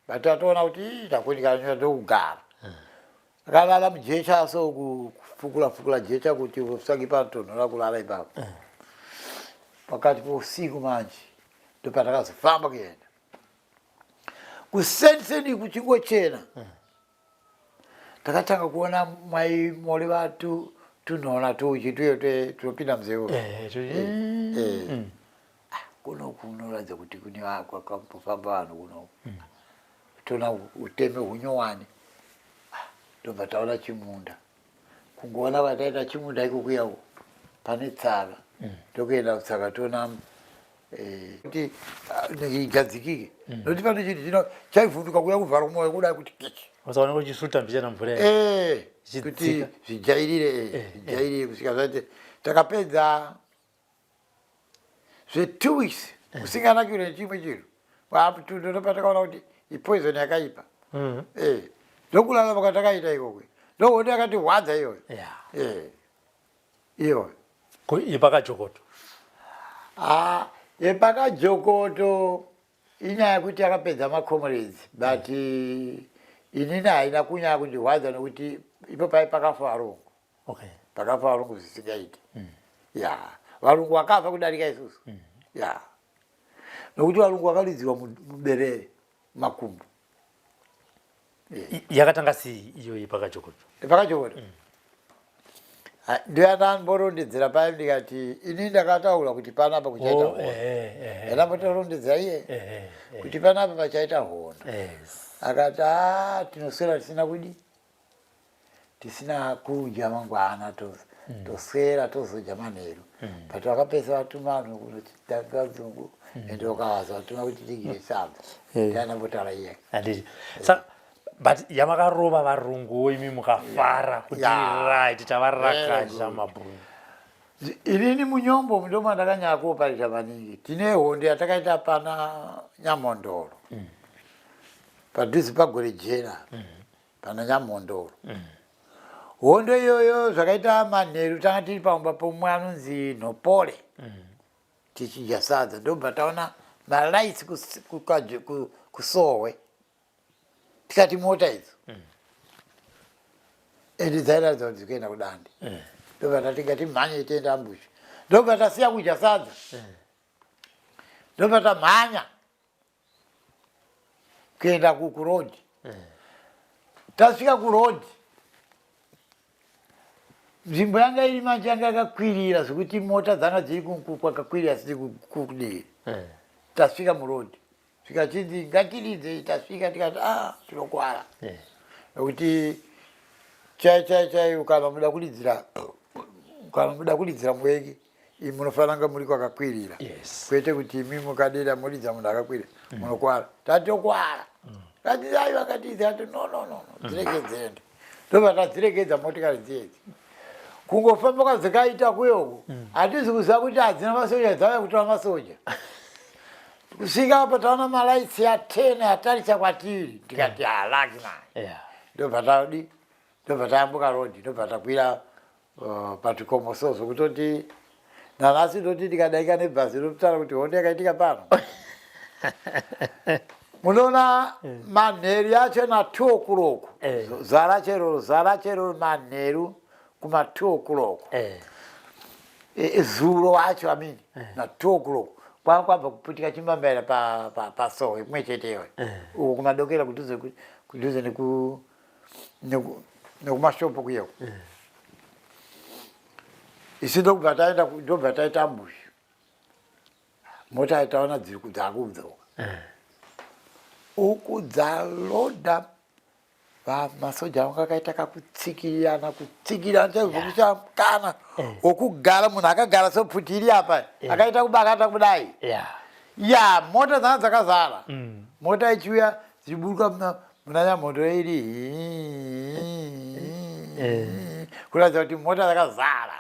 Speaker 2: Batatoona kuti takunika nyota ndokugara. Akalala mujecha so kufukula jecha kuti usangi patonhora kulala ipapo. Pakati pousiku manje ndopatakazofamba kuenda. Kusenseni kuchingochena. Takatanga kuona mai mole vatu tunona tuchituyo tunopinda mzeu. Kunoradza kuti kune kwakambofamba vanhu kuno. Tona uteme hunyowani. Ndobva taona chimunda. Kungoona vataita chimunda iko kuyawo pane tsanga. Tokuenda kutsanga tona kuti igadzikike. Nokuti pane chinhu chino chaivhunduka kuya kuvhara mwoyo kudai kuti kichi.
Speaker 1: Usaona kuti chisuta mbichana mvura.
Speaker 2: Kuti zvijairire kusvika zvati takapedza 2 weeks usinganakirwe nechimwe chinhu. Ndopatakaona kuti ipoison yakaipa. Ndokulala pakatakaita ikokwe. Ndoona yakati hwadza iyoyo. Iyoyo.
Speaker 1: Yepakajokoto.
Speaker 2: Yepakajokoto inyaya yekuti yakapedza makomrades but inini haina kunyanya kundihwadza nokuti ipo pakafa varungu. Pakafa varungu zvisingaiti. Varungu vakafa kudarika isusu. Nokuti varungu vakaridziwa muberere makumbo.
Speaker 1: Yakatanga sei iyo yepakajokoto?
Speaker 2: Yepakajokoto. Ndoyanamborondedzera paya ndikati ini ndakataura kuti panapa kuchaita hondo. Ndambotorondedzera iye kuti panapa pachaita hondo. Akati tinoswera tisina kudi. Tisina kudya mangwana toswera tozodya manheru. But vakapesa vatuma vanhu kunotitanga dzungu ende vakavaza vatuma kuti tigire sadza. Ndiyandambotaura iye.
Speaker 1: But yamakarova varungu imi mukafara kuti right tavarakacha mabhunu.
Speaker 2: Inini munyombo ndo mandakanyanya kuoparita maningi. Tine hondo yatakaita pana Nyamondoro. Padhuze pagore jena pana Nyamondoro. Hondo iyoyo zvakaita manheru tanga tiri pamba pomwe anonzi Nhopole. Tichidya sadza ndobva taona malaisi kusowe. Tikati mota idzo. Ende dzairatidza kuti dzikuenda kudande. Ndobva tatingati mhanye tienda ambushi. Ndobva tasiya kudya sadza. Ndobva tamhanya kuenda kurodhi. Tasvika kurodhi. Nzvimbo yanga iri manje yanga yakakwirira zvokuti mota dzanga dziri kwakakwirira dzisiri kudii. Tasvika murodhi. Tikachiti ngatiridze tasvika tikati tinokwara. Nokuti chai ukama muda kuridzira muweki imi munofanira muri kwakakwirira. Kwete kuti imi mukadeda muridza munhu akakwirira munokwara. Tatokwara. Kati vakatiza ati no dzirekedzende. Ndobva tadzirekedza motikari dzedzi. Kungofamba kwadzakaita kuyoku hatizi kuziva kuti hadzina masoja dzauya kutora masoja. Kusvika apa taona malaitsi ya 10 atarisa kwatiri. Tikati laki mani. Ndobva tayambuka rodhi. Ndobva takwira patikomosozo kutoti nanhasi ndoti tikadaika nebhazi rinotara kuti hondo yakaitika pano. Munoona manheru yacho na2 o'clock. Zara chero manheru kuma 2 o'clock. Zuro wacho amini na 2 o'clock. Kwakabva kuputika chimbambaira pasowe kumwe cheteyo. Uko kumadokera kuduze nekumashopu kuyo. Isi ndobva taita ambush. Mota itaona dziri dzakudzoka. Uku dzaloda masoja wakaita kakutsikirana chaivukusha kana okugara munhu akagara soputiri apa akaita kubakata kudai ya mota dzana dzakazara mota ichiuya zichiburuka munanya moto iri kuratidza kuti mota dzakazara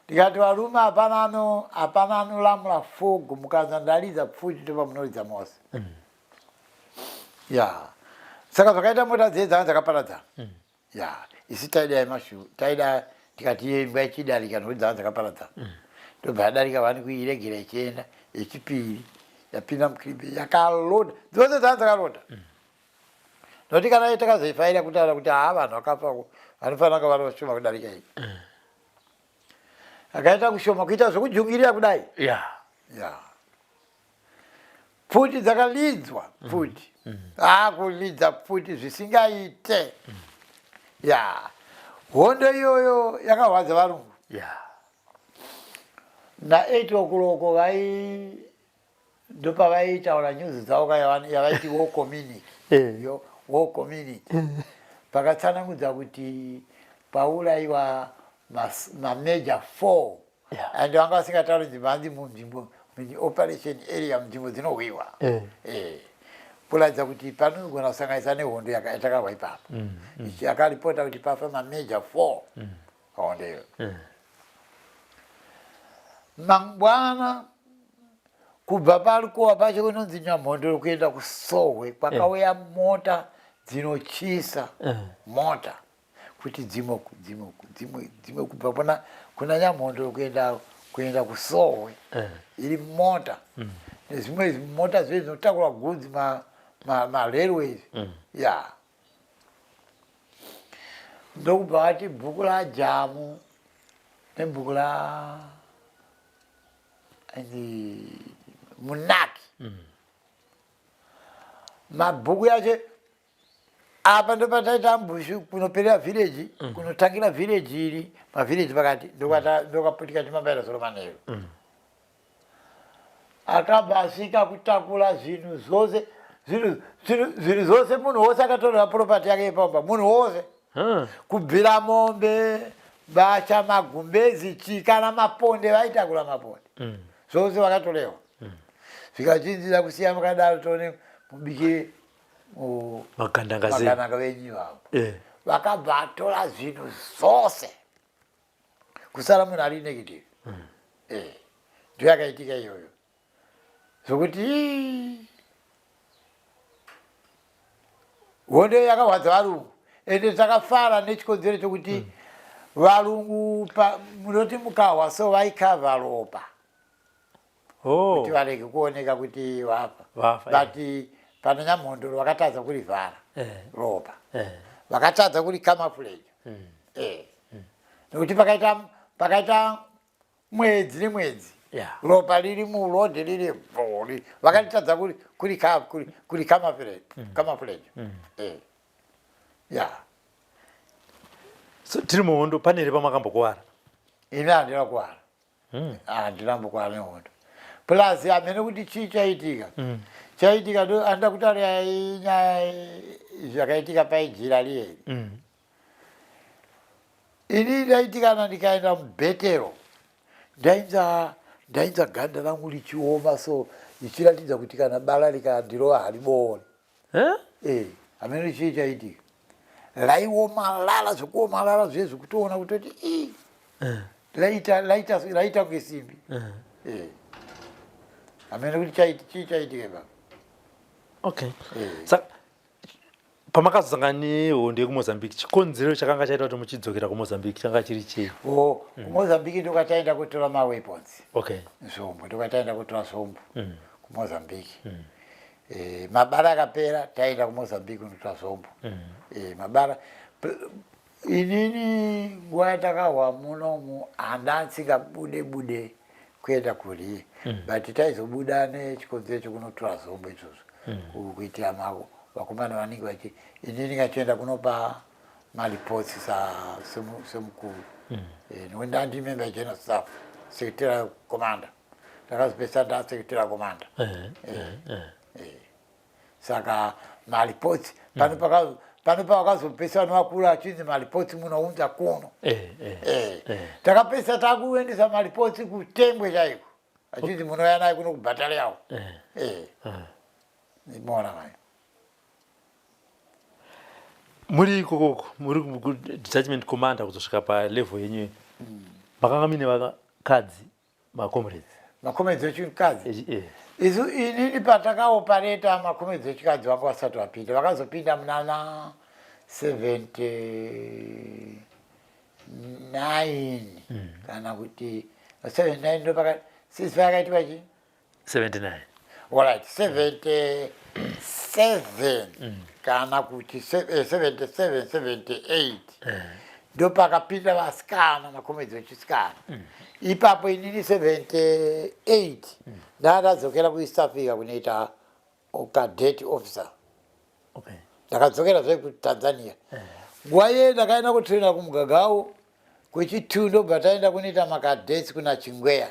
Speaker 2: ndikati varume hapana anolamula fogo mukaza ndaridza pfuti topa munoridza mose saka zvakaita mota dzedu dzanga dzakaparadzana isi taida yemashu taida tikati imbwa ichidarika nokuti dzanga dzakaparadzana tobva yadarika vani kuiregera ichienda yechipiri yapinda mukribe yakaloda dzose dzanga dzakaloda nokuti kana takazoifaira kutaura kuti vanhu vakafa vanofanira kunge vari vashoma kudarika iyi akaita kushoma kuita zvokujungirira kudai pfuti dzakalidzwa pfuti kulidza pfuti zvisingaite hondo iyoyo yakarwadza varungu na8 o'clock ndopavaitaura nyuzi dzavo yavaiti war community pakatsanangudza kuti paurayiwa mameja 4 and vanga vasingatauri mhanzi munzvimbo operation area munzvimbo dzinohwiwa kuratidza kuti panogona kusanganisa nehondo yatakarwa ipapo yakaripota kuti pafa mameja 4 pahondo iyo mangwana kubva parikowa pacho kunonzi nyamhondo rokuenda kusohwe kwakauya mota dzinochisa mota kuti dzimwe kubva kuna nyamhondo rokuenda kusohwe iri mota nezvimwe mota zve dzinotakura goods ma-railways ndokubva vati bhuku rajamu nebhuku munaki mabhuku yacho apa ndopataita ambushu kunoperera village kunotangira village iri mavillage pakati ndokaputika timabaira soromanero akabva asvika kutakura zvinhu zvose zvinhu zvose munhu wose akatorera propati yake ipamba munhu wose kubvira mombe vacha magumbezi chika namaponde vaitakura maponde zvose vakatorewa zvikachinjira kusiyana makadaro tone mubike magandanga venyu vavo vakabva atora zvinhu zvose kusara munhu ari negative ndo yakaitika iyoyo zvokuti hondo yakarwadza varungu ende takafara nechikonzero chokuti varungu munoti mukahwa so vaikavha ropa kuti varege kuoneka kuti vafa but pana nyamhondoro vakatadza kurivhara ropa vakatadza kuri camouflage nekuti pakaita mwedzi nemwedzi ropa riri murodhi riri bhori vakatadza kuri camouflage
Speaker 1: so tiri muhondo pane here pamakambokuwara
Speaker 2: ini handina kuwara handina mbokuwara nehondo plus hamene kuti chii chaitika ndo andida kutaurirai nyaya zvakaitika paijira riyeri ini ndaitikana ndikaenda mubhetero ndainza ganda rangu richioma so ichiratidza kuti kana bala rikandirova haribooni hamene chii chaitika raiomalala zvokuomalala zvezvi kutoona kutoti raita kwesimbi hamene kuti chii chaitika baba
Speaker 1: okay saka pamakazosangana nehondo yekumozambique chikonzero chakanga chaita kuti muchidzokera kumozambique changa chiri chii
Speaker 2: kumozambique ndokataenda kutora maweapons
Speaker 1: okay
Speaker 2: zvombo ndokataenda kutora zvombo kumozambique mabara akapera taenda kumozambique kundotora zvombo mabara inini nguva yatakahwa munomu handatsingabude kuenda kuriye but taizobuda nechikonzero chokunotora zvombo izvozvo kuitira vakomana vanenge vachi inini ngatienda kunopa maripotsi semukuru nokuti ndandimemba ichena staff secretarial commander ndakazopesa ndasecretarial commander saka maripotsi panopa wakazopesa wakula chinzi maripoti munounza kuno takapesa takuendesa maripoti kutembwe chaiko achinzi munoya naye kuno kubhatali yawo nimona kayo
Speaker 1: muri ikoko muri detachment commander kuzosvika palevel yenyu makanga mine vakadzi
Speaker 2: makomedzi echikadzi isu inini patakaopareta makomedzi echikadzi vanga vasati vapinda vakazopinda munana 79 kana kuti 79 ndo pakati sisi vakaitwa chii
Speaker 1: 79
Speaker 2: alright 77 kana kuti 77 78 ndo pakapinda vasikana makomedzi echisikana ipapo inini 78 ndakadzokera kuEast Africa kunoita cadet officer ndakadzokera zve kuTanzania nguva iye ndakaenda kutraina kumugagawo kwechi2 ndobva taenda kunoita macadets kuna Chingweya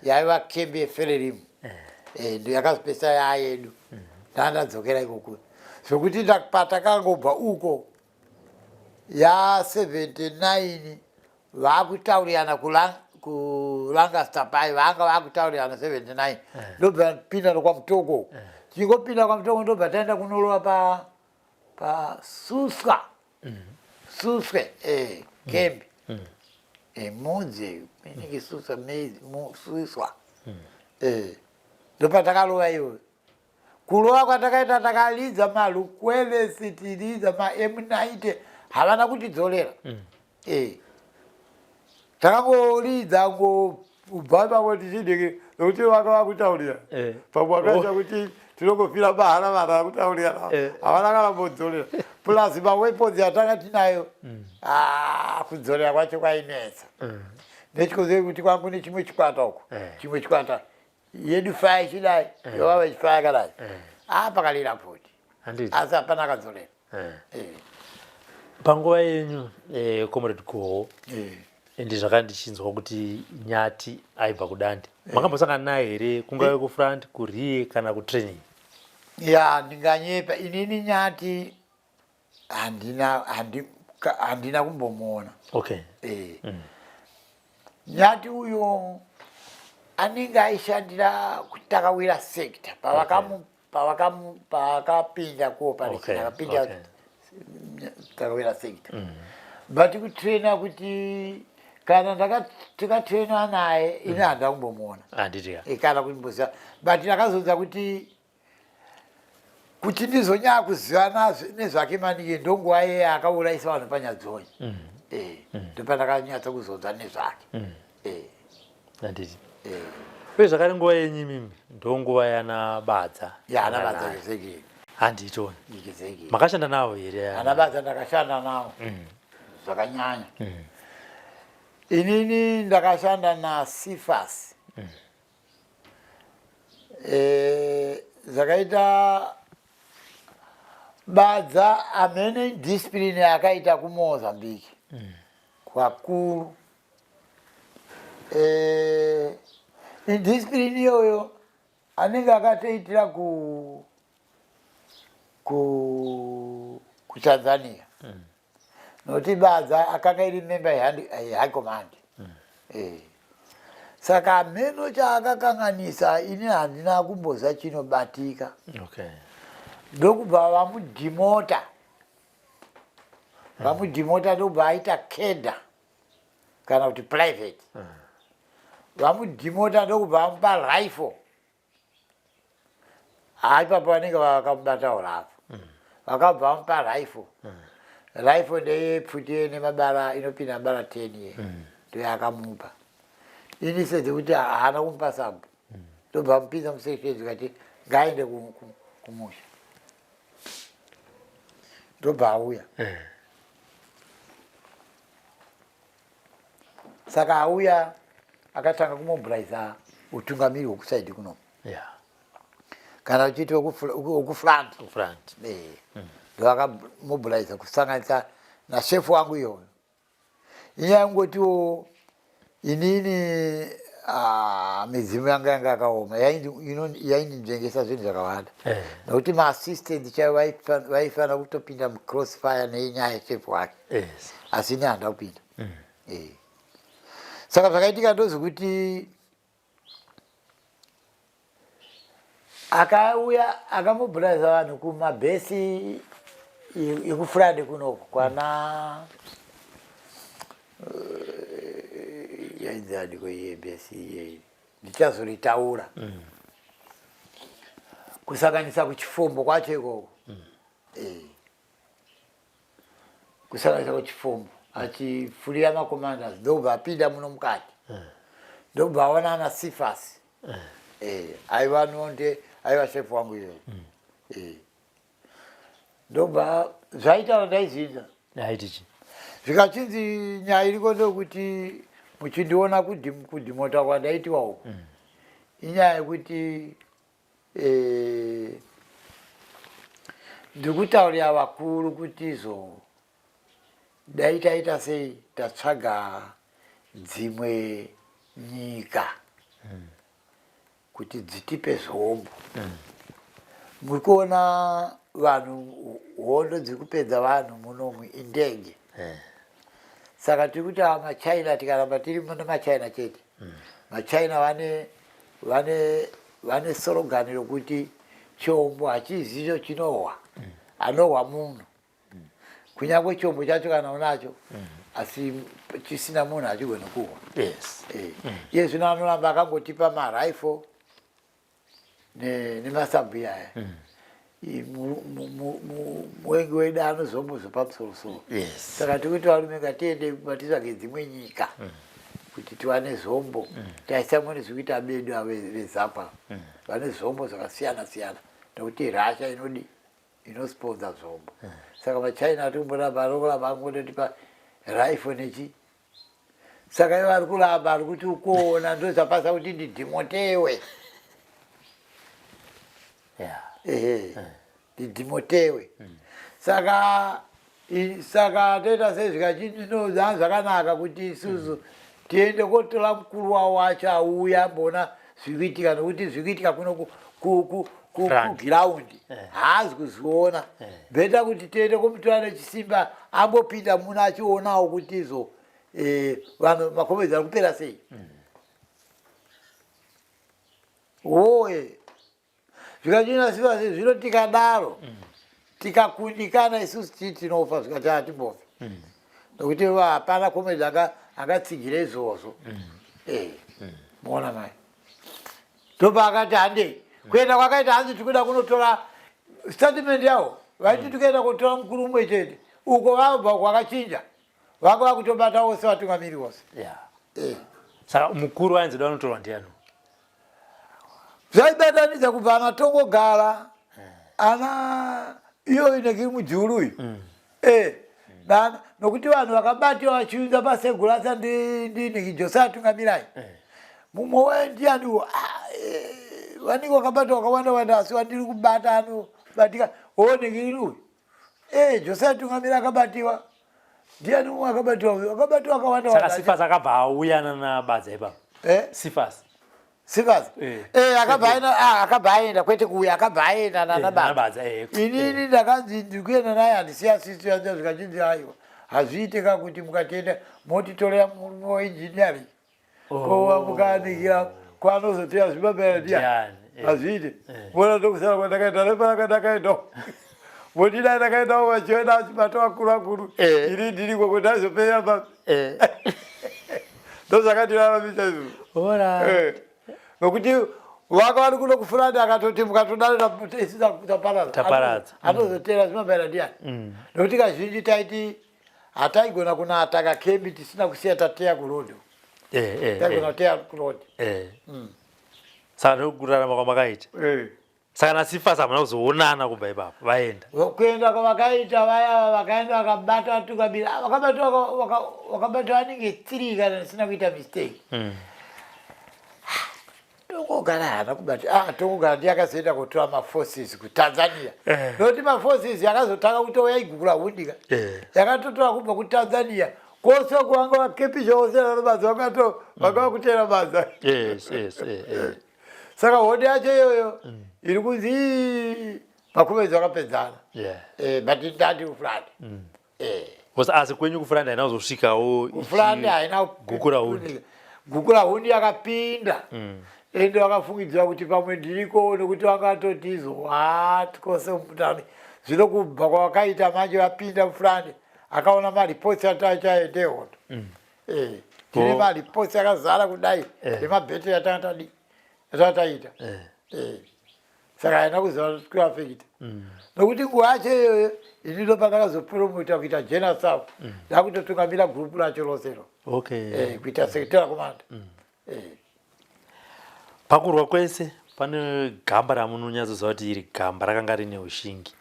Speaker 2: yaiva kembi yeFererimu ndo yakazopesa yayedu ndandadzokera ikoko zvokuti patakangobva uko ya 79 vakutaurirana kuLancaster pai vanga vakutaurirana 79 ndobva pinda nokwamutoko tingopinda kwamutoko ndobva taenda kunolowa pa Suswa Suswe kembi mudzi inenge Suswa Suswa ndopatakalowa iwe kulowa kwatakaita takalidza malukwele sitilidza M90 havana kutidzorera takangolidza ngobva pamwe tichideke nokuti vanga vakutaurira pamwe vakaita kuti tinongofira bahara vanhu vakutaurira havana kana kudzorera plus maweapons atanga tinayo kudzorera kwacho kwainetsa nechikoze kuti kwangu nechimwe chikwata uko chimwe chikwata yedu faya chidai yovava chifaya kadai pakalira poti asi hapana akadzorera
Speaker 1: panguva yenyu comrade Goho ende zvakandichinzwa kuti Nyati aibva kudande makambosangana naye here kungave kufront kurie kana kutraining
Speaker 2: ya ndinganyepa inini Nyati handina kumbomuona Nyati uyo anenge aishandira kutakawira sector pavakapinda cooperation akapinda takawira sector but kutraina kuti kana tikatraina naye ini handa kumbomuona kana kumboziva but ndakazodza kuti ndizonyanya kuziva nezvake maningi ndonguva iye akaurayisa vanhu panyadzonyi ndopandakanyatsa kuzodza nezvake
Speaker 1: uye zvakare nguva yenyu mimi ndonguva yana Badza
Speaker 2: Gezeki
Speaker 1: handitoni makashanda navo here
Speaker 2: ana Badza ndakashanda navo zvakanyanya inini ndakashanda naSifas zvakaita Badza amene discipline yakaita kuMozambique kwakuru indiscipline iyoyo anenge akatoitira kuTanzania nokuti Badza akanga iri member yeHigh Command saka ameno chaakakanganisa ini handina kumboza chinobatika ndokubva vamudhimota ndobva aita keda kana kuti private vamudhimota ndokubva vamupa rifle ipapo vanenge vakamubatawo rapo vakabva vamupa rifle ndeyepfuti nemabara inopinda mabara 10 ye ndoyakamupa ini sedzekuti haana kumupa sabu ndobva mupinza musection zvikati ngaende kumusha ndobva auya saka auya akatanga kumobiliza utungamiri hwekusaidi kuno kana uchiti wekufront ndo akamobiliza kusanganisa nashefu wangu iyoyo iye aingotiwo inini mizimu yanga akaoma yaindinzvengesa zvinhu zvakawanda nokuti maassistant chawaifana kutopinda mucrossfire nenyaya yechefu wake asi ini handa kupinda saka zvakaitika ndozi kuti akauya akamubhuraisa vanhu kumabhesi ekufurande kunoku kwana yainzani kweyebhesi iyeyi ndichazoritaura kusanganisa kuchifombo kwacho ikoko kusanganisa kuchifombo achifurira macommanders ndobva apinda muno mukati ndobva aona na Sifas aiva nonde aiva shefu wangu iyoyo ndobva zvaitaura ndaizinza zvikachinzi nyaya iriko ndokuti muchindiona kudhimota kwandaitiwa uku inyaya yekuti ndikutaurira vakuru kuti dai taita sei tatsvaga dzimwe nyika kuti dzitipe zombo muri kuona vanhu hondo dziri kupedza vanhu munomu indege saka tiri kuti machina tikaramba tiri machina chete machina vane sorogani rokuti chombo hachizicho chinohwa anohwa munhu kunyange chombo chacho kana unacho asi chisina munhu hachigoni kuhwa iye zvino anoramba akangotipa marifle nemasabhu aya muwengi wedu anozombozo pamusorosoro saka tikuti varume ngatiende matitsvage dzimwe nyika kuti tiwane zombo taisamwene zvekuti abedu vezapa vane zombo zvakasiyana siyana nokuti Russia inosponza zombo saka machina atikumboramba arikuramba angototipa rifle nechi saka ivo ari kuramba ari kuti ukuona ndozvapasa kuti ndidhimotewe ndidhimotewe saka toita sezvikachinodza zvakanaka kuti isusu tiende kotora mukuru wavo wacho auya mbona zvikuitika nokuti zvikuitika kuno kugiraundi haazi kuzviona bheta kuti tiende komutora nechisimba ambopinda muno achionawo kuti vanhu makomedzi ari kupera sei oye zvikachina siva zvino tikadaro tikakundikana isusu tinofa zvikati hatimbofi nokuti hapana komedzi akatsigira izvozvo muona mai ndopa akati handei kuenda kwakaita hanzi tikuda kunotora statement yavo vaiti tikuenda kunotora mukuru mumwe chete uko vabva kwakachinja vanga vakutobata wose vatungamiri wose
Speaker 1: saka mukuru ainzida unotorwa ndiani
Speaker 2: zvaibatanidza kubva anatongogara ana iyo inenge mujuru uyu nokuti vanhu vakabatiwa vachiunza pasegurasa ndiniki Jose atungamirai mumwe wendianiwo vanenge vakabatwa vakawanda wanda asi vandiri kubata anobatika onekiri uyu Jose atungamirai akabatiwa ndiani mumwe akabatiwa vakawanda
Speaker 1: saka Sifas akabva auyana nabadza ipapo
Speaker 2: Sifas akabva aenda kwete kuuya akabva aenda nanabadza inini ndakanzi ndikuenda naye handisiyasiso yanza zvikachinzi aiwa hazviitika kuti mukatienda motitorera murume waengineering kova mukanikira kwanozoteya zvimabera ndiani hazviite mona ndokusara kwandakaenda nepana ndakaendawo modida ndakaendawo vachiona achibata vakuru vakuru ini ndiriko kuti aizopera pa ndozvakatiraramisha izvo nokuti waka vari kuno kufuranda akatoti mukatodaritaparadza anozotera zvimabera ndiani nokuti kazhinji taiti hataigona kunataka kembi tisina kusiya tateya kurodhi taigona kuteya kurodhi
Speaker 1: saka ndokurarama kwamakaita saka naSifas hamuna kuzoonana kubva ipapo vaenda
Speaker 2: kuenda kwavakaita vaya vakaenda vakabata vatungamiri vakabata vanenge 3 kana ndisina kuita mistake tongogara hana kubata tongogara ndiyakazoenda kutora maforces kutanzania nokuti maforces yakazotanga kutouya igugura hundika yakatotora kubva kutanzania kosa kuanga wakepisha osera baza wakato wakawa kutera baza.
Speaker 1: Yes.
Speaker 2: Saka hodi yacho yoyo iri kuzi makumezi wakapedzana. But ndati kufuranda.
Speaker 1: Was asi kwenyu kufuranda haina kuzosvikawo
Speaker 2: kufuranda haina
Speaker 1: gukura hundi.
Speaker 2: Gukura hundi yakapinda. Ende wakafungidzira kuti pamwe ndiriko nekuti wakatoti what kose mutani. Zvino kubva kwakaita manje wapinda mufurande. Akaona maripotsi atachaende hondo. Tine maripotsi akazara kudai nemabheti yatataita. Saka haina kuziva kuti kurafekita. Nokuti nguva yacho iyoyo ini ndo pandakazopromota kuita Jena South. Ndakutotungamira gurupu racho rosero. Kuita sekretera komanda.
Speaker 1: Pakurwa kwese pane gamba ramunonyatsoziva kuti iri gamba rakanga rine ushingi.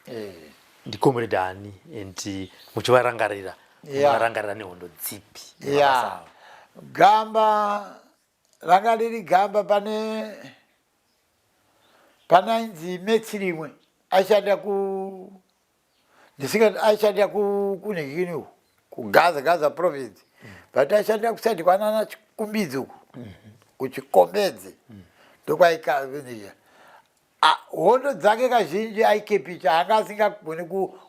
Speaker 1: Ndikomrade ani and muchivarangarira muvarangarira nehondo dzipi?
Speaker 2: Gamba ranga riri gamba panainzi Metsi rimwe aishanda aishanda kunekini Gaza province, but aishanda kusati kwanana Chikumbidzi kuchikombedze ndokwaikaia hondo dzake kazhinji aikepicha anga asingagoni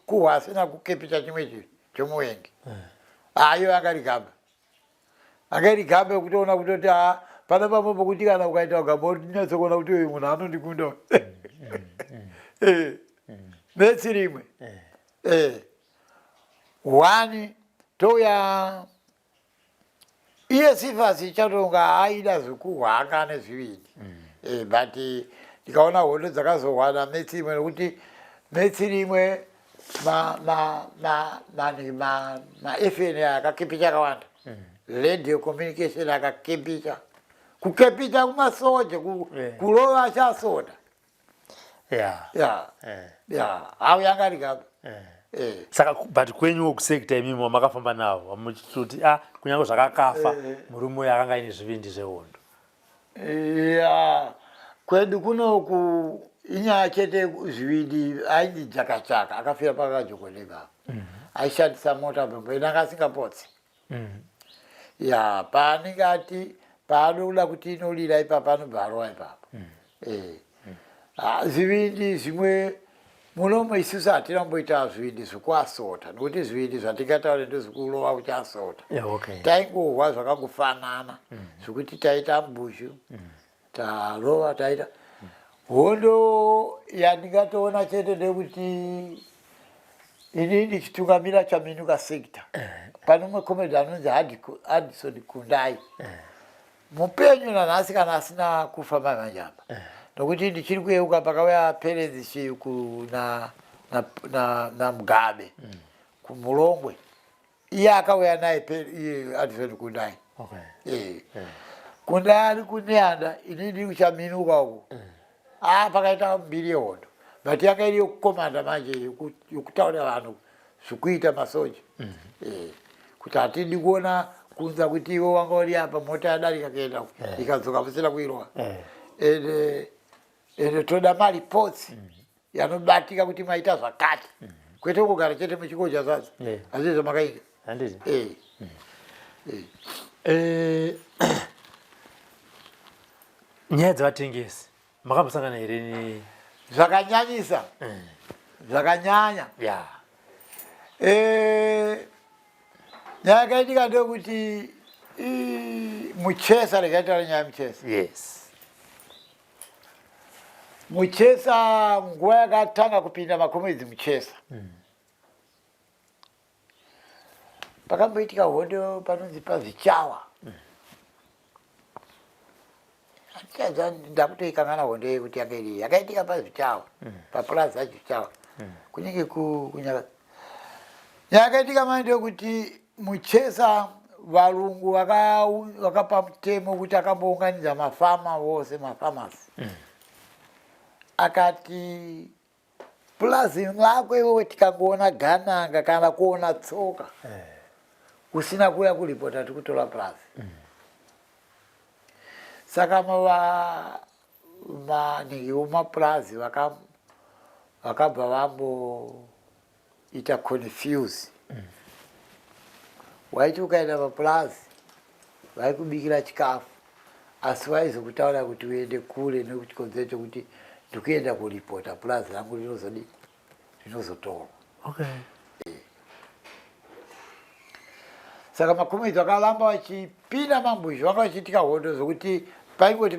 Speaker 2: kuhwa asina kukepicha chimwe chomuwengi. Ayo anga iri gamba ekutoona kutoti pana pamwe pokuti kana ukaita gamba unyatsokuona kuti uyu munhu anondikunda. Metsi rimwe wani touya iye Sifasi chatonga aida zvekuhwanga nezviviri. But ndikaona hondo dzakazohwana Metsi rimwe nekuti Metsi rimwe ma-FN akakepicha akawanda. Radio communication akakepicha. Kukepicha kumasoja kurova achasoda. Hau yanga iri gamba.
Speaker 1: Saka but kwenyu kusekta imimo makafamba nawo amuchiti kunyange zvakakafa murume uyu akanga ine zvivindi zvehondo.
Speaker 2: Kwedu kunoku inyaya chete zvivindi ainzi Jakachaka akafira pakajokoleba. Aishandisa mota bhombo inanga asingapotsi. Paanenge ati paanoda kuti inolira ipapa anobharwa ipapa. Zvivindi zvimwe munomo isusu hatinamboita zvivindi zvekuasota nokuti zvivindi zvatingataura ndezvekurova kuchiasota. Taingohwa zvakangofanana zvokuti taita mbushu tarova taita hondo yandingatoona chete ndekuti ini ndichitungamira Chaminuka sector. Pane umwe comrade anonzi Addison Kundai. Mupenyu nanhasi kana asina kufa manjamba. Nokuti ndichiri kuyeuka pakauya Perezi Shiku na Mugabe kuMulongwe. Iye akauya naye Addison Kundai. Kundai ari kuNeanda, ini ndiri kuChaminuka uko. Pakaita mbiri yehondo. But yanga iri yokukomanda manje yokutaura vanhu zvekuita masoja. Kuti hatidi kuona kunza kuti ivo wanga uri apa mota yadarika kaenda ikadzoka musina kuirova. Ende toda maripotsi yanobatika kuti maita zvakati. Kwete kugara chete muchikoja sasa. Hazvo zvamakaita.
Speaker 1: Handiti. Nyaya dzevatengesi makambosangana here
Speaker 2: zvakanyanyisa. Zvakanyanya. Nyaya yakaitika ndekuti Muchesa, rekaitaura nyaya Muchesa. Muchesa nguva yakatanga kupinda makomedzi Muchesa. Pakamboitika hondo panonzi paZvichawa. Ndakutoikangana hondo yekuti yakaitika paZvichawa, paplaza Zvichawa. Kunenge kunyaka. Yakaitika manje yekuti Muchesa varungu vakapa mutemo kuti akambounganidza mafama vose mafamasi. Akati plazi lako iwewe tikangoona gananga kana kuona tsoka usina kuya kuripota tikutora plazi. Saka vanhu maplazi vakabva vamboita confuse. waiti ukaenda mapulazi vaikubikira chikafu asi vaizokutaura kuti uende kule nekuchikonzero chokuti ndikuenda kuripota pulazi rangu rinozotorwa.
Speaker 1: Okay.
Speaker 2: Saka makombidzi akalamba vachipinda mambo izvo vanga vachiitika hondo zokuti paingoti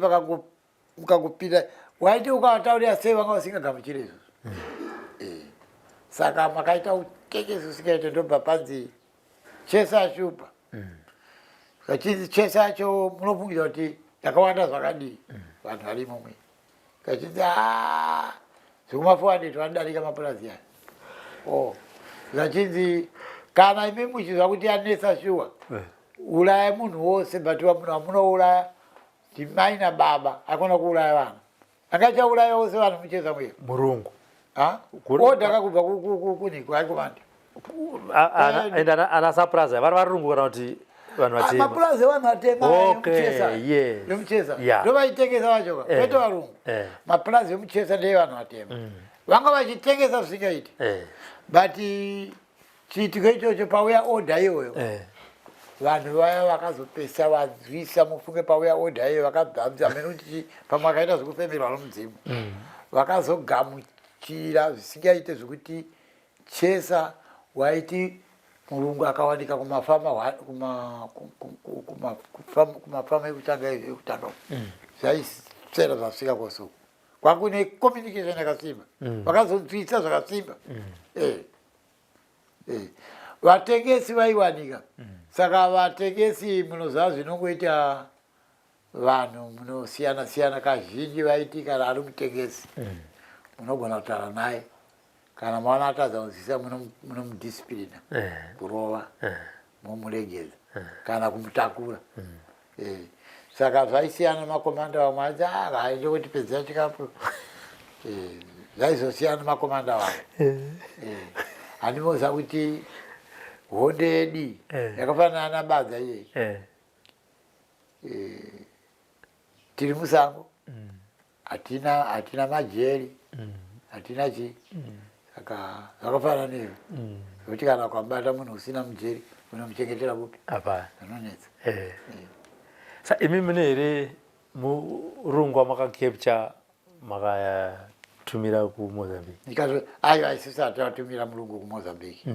Speaker 2: mukangopinda waiti ukavataurira sei vanga vasingagamuchiri izvozvo. Saka makaita utekesi usingaite ndobva panzi chesa ashupa. Kachinzi chesa acho munofungidza kuti yakawanda zvakadii vanhu vari mumwe. Kachinzi zvekumafuandeti vanodarika mapurazi aya. Kachinzi kana imi muchizwa kuti anesa shuwa uraya munhu wose batiwa munhu wamunouraya mai nababa akona kuuraya vanhu angachauraya wose vanhu mucheza mweyo
Speaker 1: murungu
Speaker 2: odhaka kubva kuniko aikumandi
Speaker 1: and anasapuraza vari varungu kana kuti vanhu vatema
Speaker 2: mapurazi evanhu vatema vemuchesa ndovaitengesa vacho kwete varungu. Mapurazi vemuchesa ndeevanhu vatema vanga vachitengesa zvisingaiti but chiitiko ichocho pauya odha iyoyo vanhu vaya vakazopesa vanzwisa mufunge pauya odha iyoyo vakabvamza mene kuti pamwe akaita zvekufemerwa nomudzimu vakazogamuchira zvisingaite zvekuti chesa waiti murungu akawanika kumafama ekutanga zvaisera zvasvika kosuku kwakune communication yakasimba vakazonzwisa zvakasimba. Vatengesi vaiwanika. Saka vatengesi munoziva zvinongoita vanhu munosiyana siyana kazhinji vaiti kana ari mutengesi munogona kutaura naye kana maona atadza kunzwisa munomudisciplina kurova momuregedza kana kumutakura. Saka zvaisiyana makomanda vamwe aiti hainde kuti pedzera chikafu zvaizosiyana makomanda vamwe. Handimoziva kuti hondo yedu yakafanana nabadza iyei tiri musango hatina majeri hatina chii saka zvakafanana neyo zvokuti kana kwambata munhu usina mujeri unomuchengetera kupi anonetsa.
Speaker 1: Sa imi mune here murungu wamakacapture makatumira kuMozambique?
Speaker 2: Ndikazo aiwa isusu hatatumira murungu kuMozambique.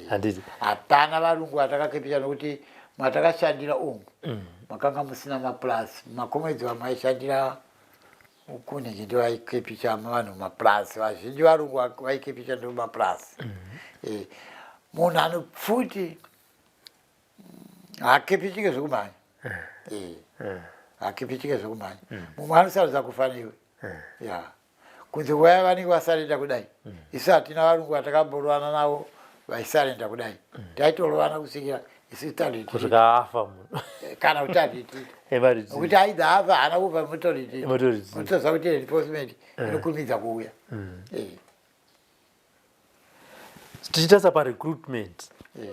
Speaker 1: Handiti
Speaker 2: hapana varungu vatakacapture nokuti mwatakashandira umu makanga musina mapurasi makomwedzi vamwe vaishandira ukunenge ndovaicapture vanhu mapurasi vazhinji varungu vaicapture ndo mapurasi. Munhu anopfuti haacapichike zvekumhanya haacapichike zvekumhanya mumwe anosarudza kufa newe kunze vaya vanenge vasarenda kudai isu hatina varungu vatakamborovana navo vaisarenda kudai taitorovana kusvikira isu
Speaker 1: kusvika
Speaker 2: kana kuti handitikuti aidza afa haana kubva motoziva kuti enforcement inokurumidza kuuya.
Speaker 1: Tichitasa parecruitment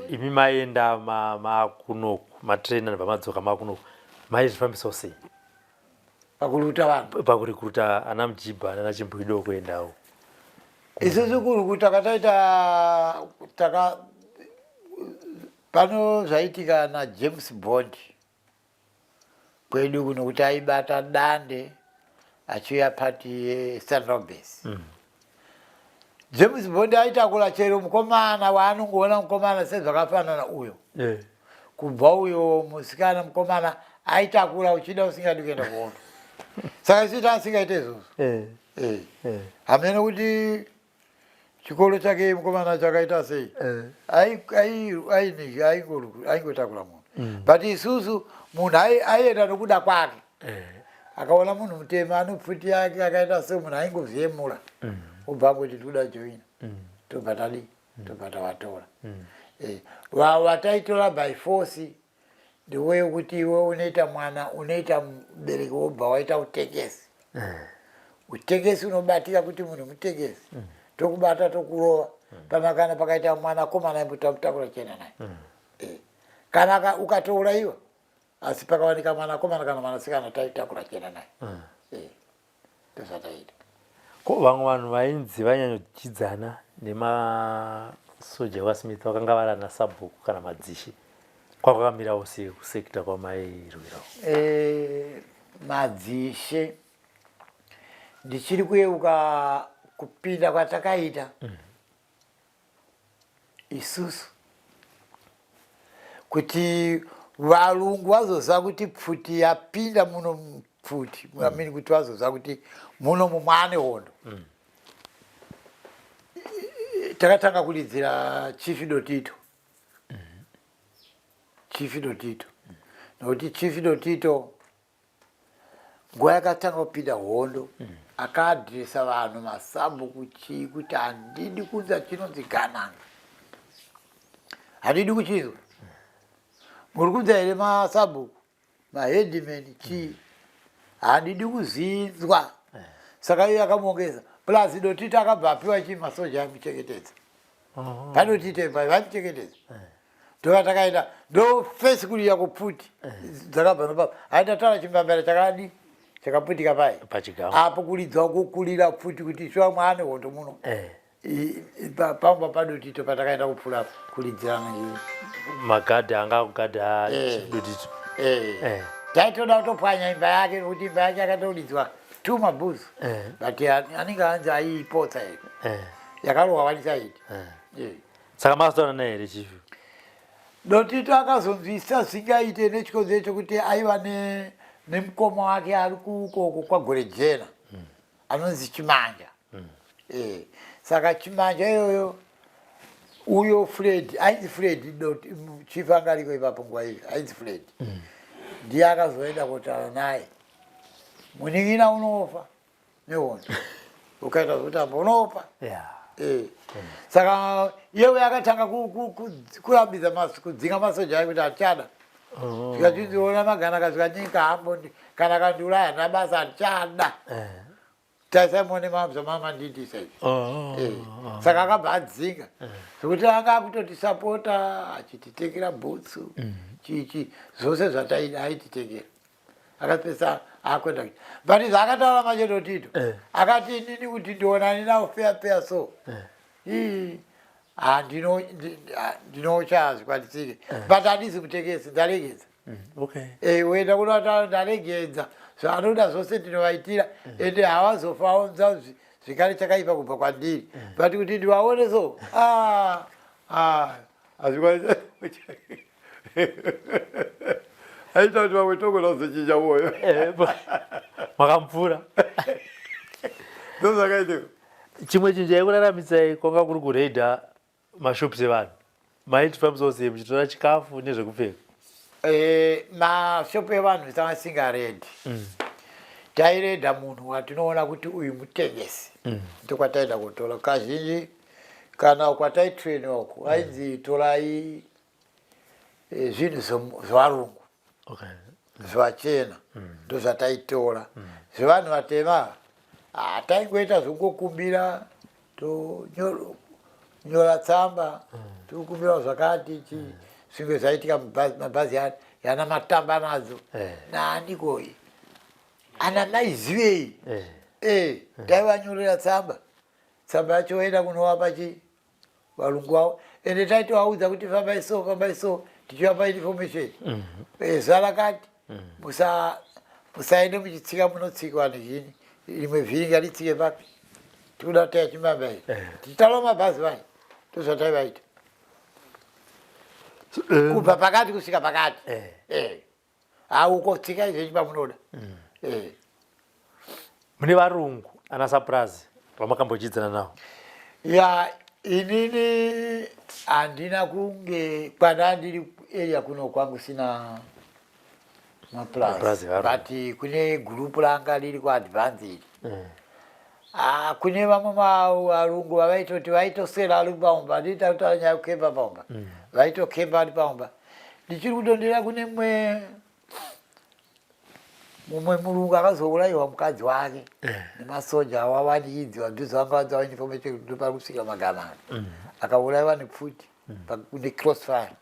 Speaker 1: imi maenda makunoku matrainer nobva madzoka makunoku maizvifambisa sei pakurecruita ana Mujibha nana Chimbwido kuendawo?
Speaker 2: Isusu kurukuta kataita pano zvaitika na James Bond kwedu kuno kuti aibata dande achiuya pati yeSunrobes. James Bond aitakura chero mukomana waanongoona mukomana sezvakafanana uyo kubva uyo musikana mukomana aitakura uchida usingadi kuenda kuona. Saka isu tasingaite izvozvo hamene kuti chikoro chake mukomana chakaita sei aingotakura munhu but isusu munhu aienda nokuda kwake akaona munhu mutema anopfuti yake akaita se munhu aingoziyemura obva angoti ndikuda joina tobva tadii tobva tavatora. Wataitora by force ndiwe kuti iwe unoita mwana unoita mubereki wobva waita utengesi. Utengesi unobatika kuti munhu mutengesi tokubata tokurova pamakana pakaita mwana komana imbotamutakura chena naye kana ukatouraiwa asi pakawanika mwana komana kana mwanasikana taitakura chena naye ndozvataita.
Speaker 1: Vamwe vanhu vainzi vanyanyochidzana nemasoja waSmith vakanga vari ana Sabhuku kana Madzishi Kwakamira usiku sekta kwa mairwira.
Speaker 2: Madzishe ndichiri kuyeuka kupinda kwatakaita isusu kuti valungu vazoziva kuti pfuti yapinda muno mupfuti amini kuti vazoziva kuti muno mumwane hondo. Takatanga kulidzira Chifido Tito. Chifido Tito. Nokuti Chifido Tito nguva yakatanga kupinda hondo akaadhiresa vanhu masambo kuti handidi kunza chinonzi Gananga. Handidi kuchizwa. Muri kunza here masabhuku mahedimeni chii handidi kuzinzwa. Saka iye akamongeza plus Dotito akabva apiwa chii masoja amuchengetedza. Padotito vaimuchengetedza. Ndoka takaenda ndo fesi kuliya kupfuti dzakabva nopapa aindataura chimbambara chakadi chakaputika pai apo kulidzwa kukulira pfuti kuti shuwa mwane hondo muno pamba Padotito patakaenda kupfura kulidzirana
Speaker 1: magadhi anga kugadha Dotito.
Speaker 2: Taitoda kutopwanya imba yake nekuti imba yake akatolidzwa 2 mabhuzu but anenge anzi aipotsa here yakarohwa wanisaidi.
Speaker 1: Saka masitaura naye here chifu
Speaker 2: Dotito akazonzwisa zvingaite nechikonzero chokuti aiva nemukoma wake ari kukoko kwaGore Jena anonzi Chimanja. Saka Chimanja iyoyo uyo Fred ainzi Fred chifu anga ariko ipapo nguva iyo ainzi Fred ndiye akazoenda kutaura naye muning'ina unofa nehondo ukaita zvotamba unofa. Saka iyewe akatanga kurambidza kudzinga masoja kuti achada zvikachinziona Magananga zvikanyika hambo kana kandiuraya nabasa achada taisaimone mabza mamandindisa izvi. Saka akabva adzinga zvokuti anga akutotisapota achititekera bhutsu chichi zvose zvataida aititekera akapesa akwenda but zvaakataura macho Dotito akati inini kuti ndionani nawo feya so ndinochazi kwatisike but handisi kutekesa ndaregedza. Uenda kunota ndaregedza zvaanoda zvose ndinovaitira ende havazofawo zvikari chakaipa kubva kwandiri but kuti ndivaone so hazvikwanisa aita kuti vamwe togona kuzochinja moyo
Speaker 1: makamupfura.
Speaker 2: ndozvakaiteko.
Speaker 1: Chimwe chinhu chaikuraramisai kwanga kuri kuredha mashops evanhu maiti pamusose muchitora chikafu nezvekupfeka.
Speaker 2: Mashopu evanhu sangasingaredhi tairedha munhu watinoona kuti uyu mutengesi ndokwataenda kutora kazhinji kana kwataitrainiwa uku ainzi torai zvinhu zvevarungu zvevachena ndozvataitora zvevanhu vatema taingoita zvongokumbira tonyora tsamba tokumbira zvakati zvimwe zvaitika mabhazi yana matamba nadzo naandikoi ana maizivei taivanyorera tsamba yacho vaida kunovapa varungu vavo ende taitovaudza kuti fambai so tichivapa information zuva rakati musaende muchitsika munotsikwa nezvini rimwe vhiri ngaritsike papi tikuda kuti taichimamba ii tichitaura mabhazi vai ndozvataivaita kubva pakati kusvika pakati uko tsika izvezvi pamunoda.
Speaker 1: Mune varungu ana Surprise vamakambochidzana navo?
Speaker 2: Inini handina kunge kwandandiri area kuno kwangu sina maplazi but kune gurupu ranga riri kuadvanced kune vamwe varungu vavaitoti vaitosera ari paumba handita kutaura nyaya yekukemba paumba vaitokemba ari paumba ndichiri kudondera kune mumwe murungu akazourayiwa mukadzi wake nemasoja awawanikidziwa ndizvanga vanza information kuti pari kusvika Magananga akaurayiwa nepfuti kune crossfire.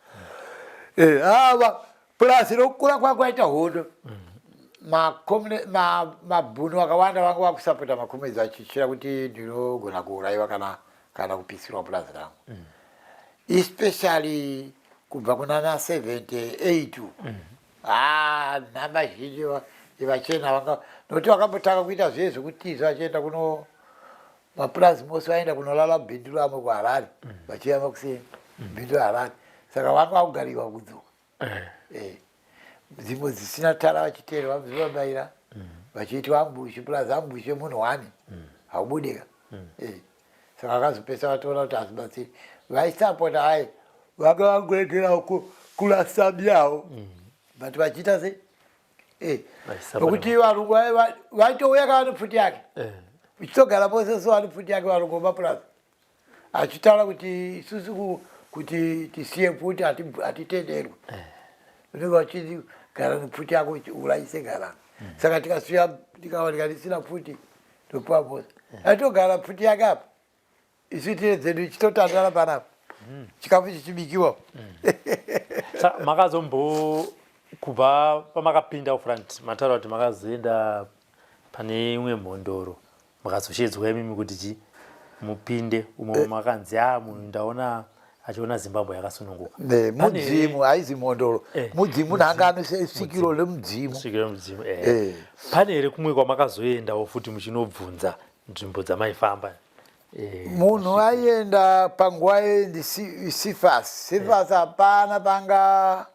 Speaker 2: Plus rokukura kwakwaita hondo mabhunu akawanda vanga vakusapota makomedzi achichira kuti ndinogona kuurayiwa kana kupisirwa purazi rangu especially kubva kunana 78 namba zhinji vachena vanga nokuti vakambotanga kuita zviye zvekutiza vachienda kuno mapurazi mose vaenda kunolala Bhinduru amwe kuHarare vachiyama kuseni Bhinduru Harare saka vanga vakugariwa kudzoka nzvimbo dzisina tara vachiteera vamzivabaira vachiitwa ambushi purazi ambushi yemunhu 1 haubudika saka vakazopesa vatoona kuti hazibatsiri vaisapota hai vanga vangoendera kurasami yavo but vachiita sei nokuti varungu vaitouya kana nepfuti yake uchitogara pose so ari pfuti yake varungu vemapurazi achitaura kuti isusu kuti tisiye pfuti hatitenderwi unenge vachiti gara nepfuti yako uraise garana saka tikasiya tikawanika tisina pfuti topuwa pose atogara pfuti yake apa isu tine dzedu ichitotandara panapa chikafu chichibikiwa
Speaker 1: makazombo kubva pamakapinda kufront mataura kuti makazoenda pane imwe mhondoro makazoshedzwa imimi kuti mupinde umwe makanzi munhu ndaona achiona Zimbabwe yakasununguka
Speaker 2: mudzimu haizi mhondoro mudzimu nanga anosvikiro lemudzimu
Speaker 1: pane here kumwe kwamakazoendawo futi muchinobvunza nzvimbo dzamaifamba
Speaker 2: munhu aienda panguva yeSifas hapana panga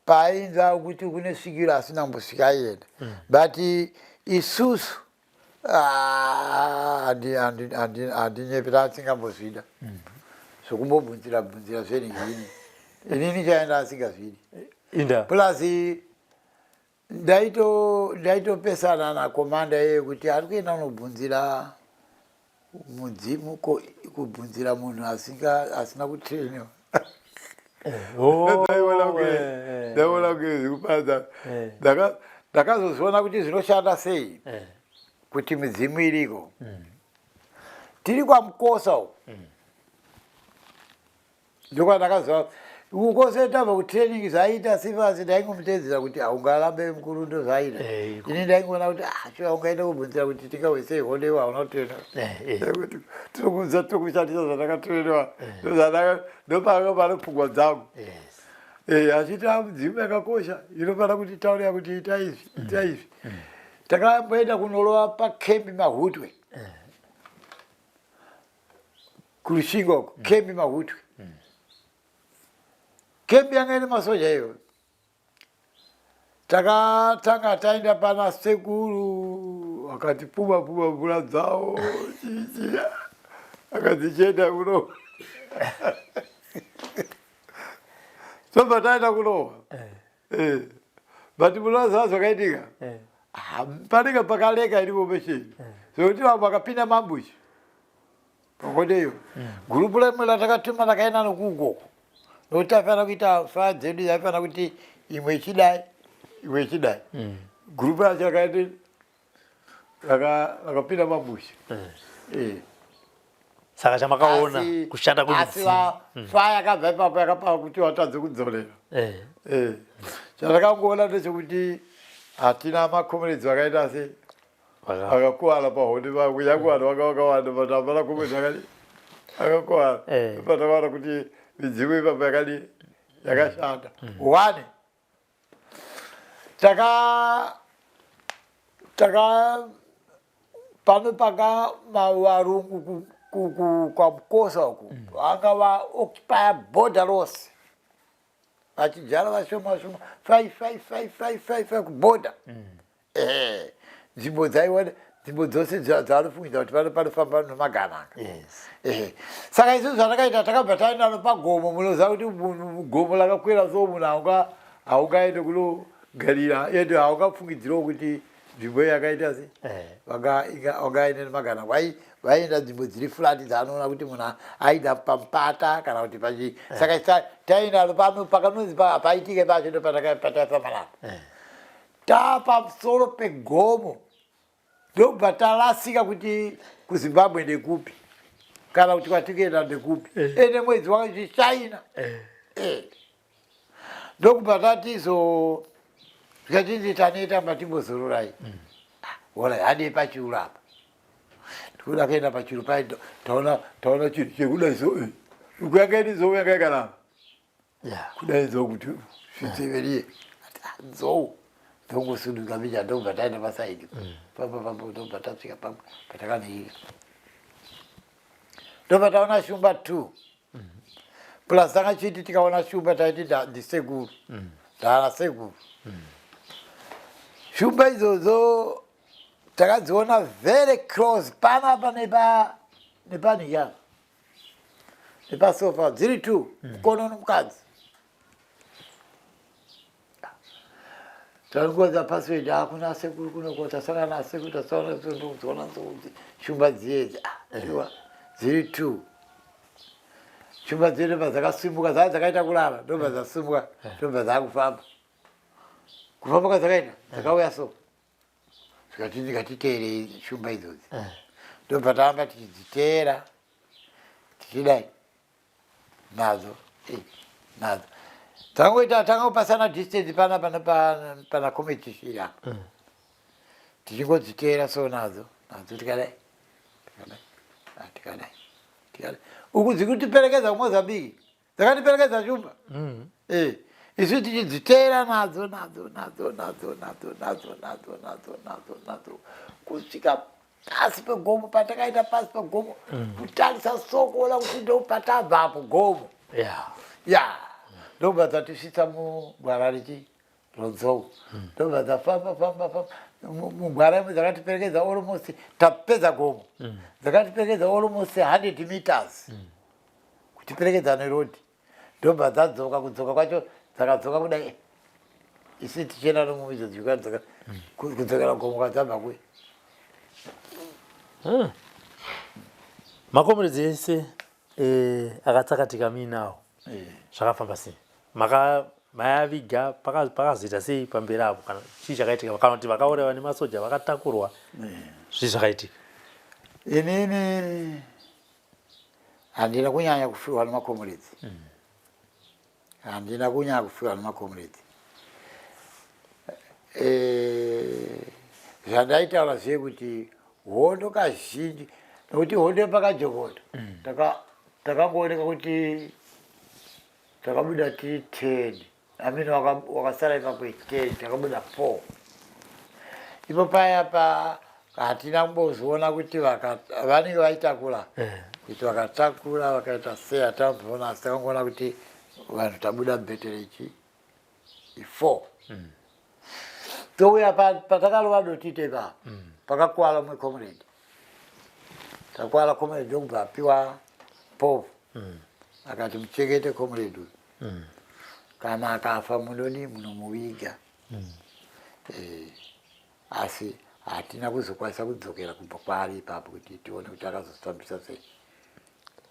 Speaker 2: painza kuti kune svikiro asina kumbosvika aienda but isusu handinyepera asingambozvida sokumbobvunzira zvenhini inini chaenda asingazvidi plus ndaitopesana nakomanda yeye kuti ari kuenda unobvunzira mudzimu kubvunzira munhu asina kutrainiwa ndaiona kuezikupadza ndakazozviona kuti zvinoshanda sei kuti midzimu iriko tiri kwaMukosa uko ndokwandakaziva Mukosa tabva kutraining zvaita Sifas ndaingomutedzera kuti haungarambe mukuru ndozvaita ini ndaingoona kuti shuwa ungaenda kubvunzira kuti tingawese holewa hauna kutraina tinokuudza tokushandisa zvandakatrainiwa ndopanga pane pfungwa dzangu achiti mudzimu yakakosha inofanira kuti taurira kuti ita izvi takamboenda kunorova pakembi Mahutwe kuRusvingo uko kembi Mahutwe kembi yanga ine masoja iwo takatanga taenda pana sekuru akati puma mvura dzawo chichia akadzichenda kuno sobva taenda kunova but munoziva zvakaitika panenge pakaleka iripo pesheni zvokuti vamwe vakapinda mambushi pangodeyo gurupu rimwe ratakatuma takaenda nokugoko nokuti taifanira kuita faya dzedu dzaifanira kuti imwe ichidai imwe ichidai gurupu racho rakaite rakapinda mambushi
Speaker 1: saka chamakaona kushanda
Speaker 2: asi faya yakabva ipapo yakapaa kuti watadze kudzorera chandakangoona ndechekuti hatina makomeredzi vakaita se vakakuwara pahondi vangu yangu vanhu vanga vakawanda but hapana komeredzi vakakuwara patakaona kuti midzimu ipapo yakashanda 1 pano panga varungu kwaMukosa uku vanga vaoccupy border rose vachijara vashoma 5 kuborder nzvimbo dzaiona nzvimbo dzose dzavanofungidza kuti panofamba nemagananga saka isu zvatakaita takabva taenda nopagomo munoziva kuti gomo lakakwira so munhu haungaende kunogarira ende haungafungidzirawo kuti nzvimbo iyo yakaita se vangaine nemagananga vaienda nzvimbo dziri flati dzaanoona kuti munhu aida pamupata kana kuti pachii saka taenda pakanonzi paitike pacho ndopataifamba napo tapamusoro pegomo ndobva talasika kuti kuZimbabwe ndekupi kana kuti kwatikuenda ndekupi ene mwedzi wachichina ndokubva tatizo tikachinzi taneta matimbozororai ona hadei pachiuru apa tikuda kuenda pachiuru pai taona chinhu chekudai so ikuyanga ini zou yanga yakanaka
Speaker 1: Yeah.
Speaker 2: kudai kuti zvitseverie nzou ndongosunduka mija ndobva taenda pasaidi pamba ndobva tasvika pamwe patakanhika ndobva taona shumba 2 plus tanga chiti tikaona shumba taiti ndisekuru ndana sekuru shumba idzodzo takadziona very close panapa nepanhika nepasofa dziri 2 mukono nomukadzi tangoza password hakuna sekuru kunoko tasangana nasekuru tasaona shumba dziedzi dziri 2 shumba dziri dzakasimbuka dzakaita kulala ndobva dzasimuka ndobva dzakufamba kufamba kwadzakaita dzakauya so zvikati ndikatiteerei shumba idzodzi ndobva taamba tichidziteera tichidai nadzo tangoita tangopasana distance pana competition tichingodziteera so nadzo tikadai uku dzikutiperekedza kumozambiki dzakatiperekedza shumba isu tichidziteera nadzo kusvika pasi pegomo patakaita pasi pegomo kutarisa sokola kuti ndo patabvapo gomo ndobva dzatisvitsa mugwara ronzou ndobva dzafamba mugwara imwe dzakatiperekedza almost tapedza gomo dzakatiperekedza almost 100 meters kutiperekedza nerodi ndobva dzadzoka kudzoka kwacho dzakadzoka kudai isi tichienda nomumidzo dzikadzoka kudzokera gomo kwadzabva kwe
Speaker 1: makomeredzi ese akatsakatika minawo zvakafamba sei mayaviga pakazoita sei pamberi apo kana chii chakaitika kana kuti vakaurayiwa nemasoja vakatakurwa zvii zvakaitika
Speaker 2: inini handina kunyanya kufirwa nemakomeredzi handina kunyanya kufirwa nemakomeredzi zvandaitaura zve kuti hondo kazhinji nokuti hondo pakajogoda takangooneka kuti takabuda tiri 10 amini wakasara ipapo 10 takabuda 4 ipo paya hatina kumbozoona kuti vanenge vaitakura kuti vakatakura vakaita sei hatamboona asi takangoona kuti vanhu tabuda mubheterechi 4 touya patakarova dotite ipapo pakakwala mumwe comrade takwala comrade ndokubva apiwa povu akati muchengete comrade uyu kana akafa munomuviga asi hatina kuzokwanisa kudzokera kubva kwaari ipapo kuti tione kuti akazotambisa sei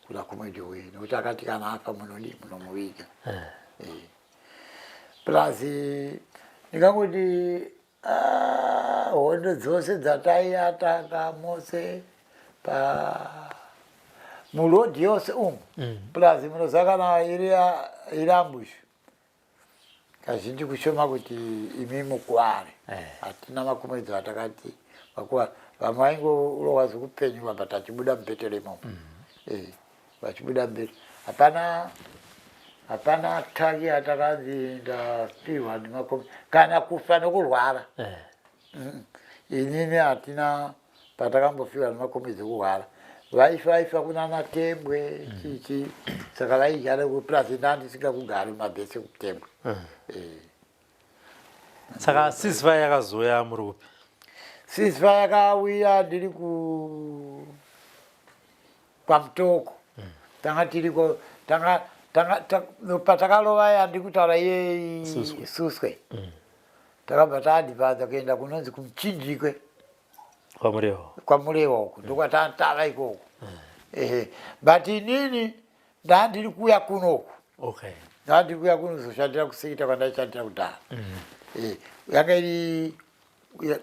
Speaker 2: kuda comrade uyu nokuti akati kana afa munomuviga plus ndikangoti hondo dzose dzataiataka mose murodhi yose plus munozakana iri ambush kazhinji kushoma kuti imi mukware hatina makomeredzi atakati makwara vamwe vaingorohwa zvekupenyuwa but achibuda mubhetere imomo vachibuda mubhetere hapana taki atakanzi ndapihwa nemakomeredzi kana kufa nokurwara inini hatina patakambofirwa nemakomeredzi okurwara vaifa kunana Tembwe chichi saka vaigara plus ndandisinga kugara mumabhesi kuTembwe
Speaker 1: saka ceasefire yakazouya muri upi
Speaker 2: ceasefire yakauya ndiri kwamutoko tanga tiriko patakarova yandiri kutaura iye Suswe takabva taadhivanza kuenda kunonzi kumuchinjikwe kwamurewa uku ndokwatatava ikoko but inini ndandiri kuya kunoku ndandiri kuya kunozoshandira kusekita kwandaishandira kudhara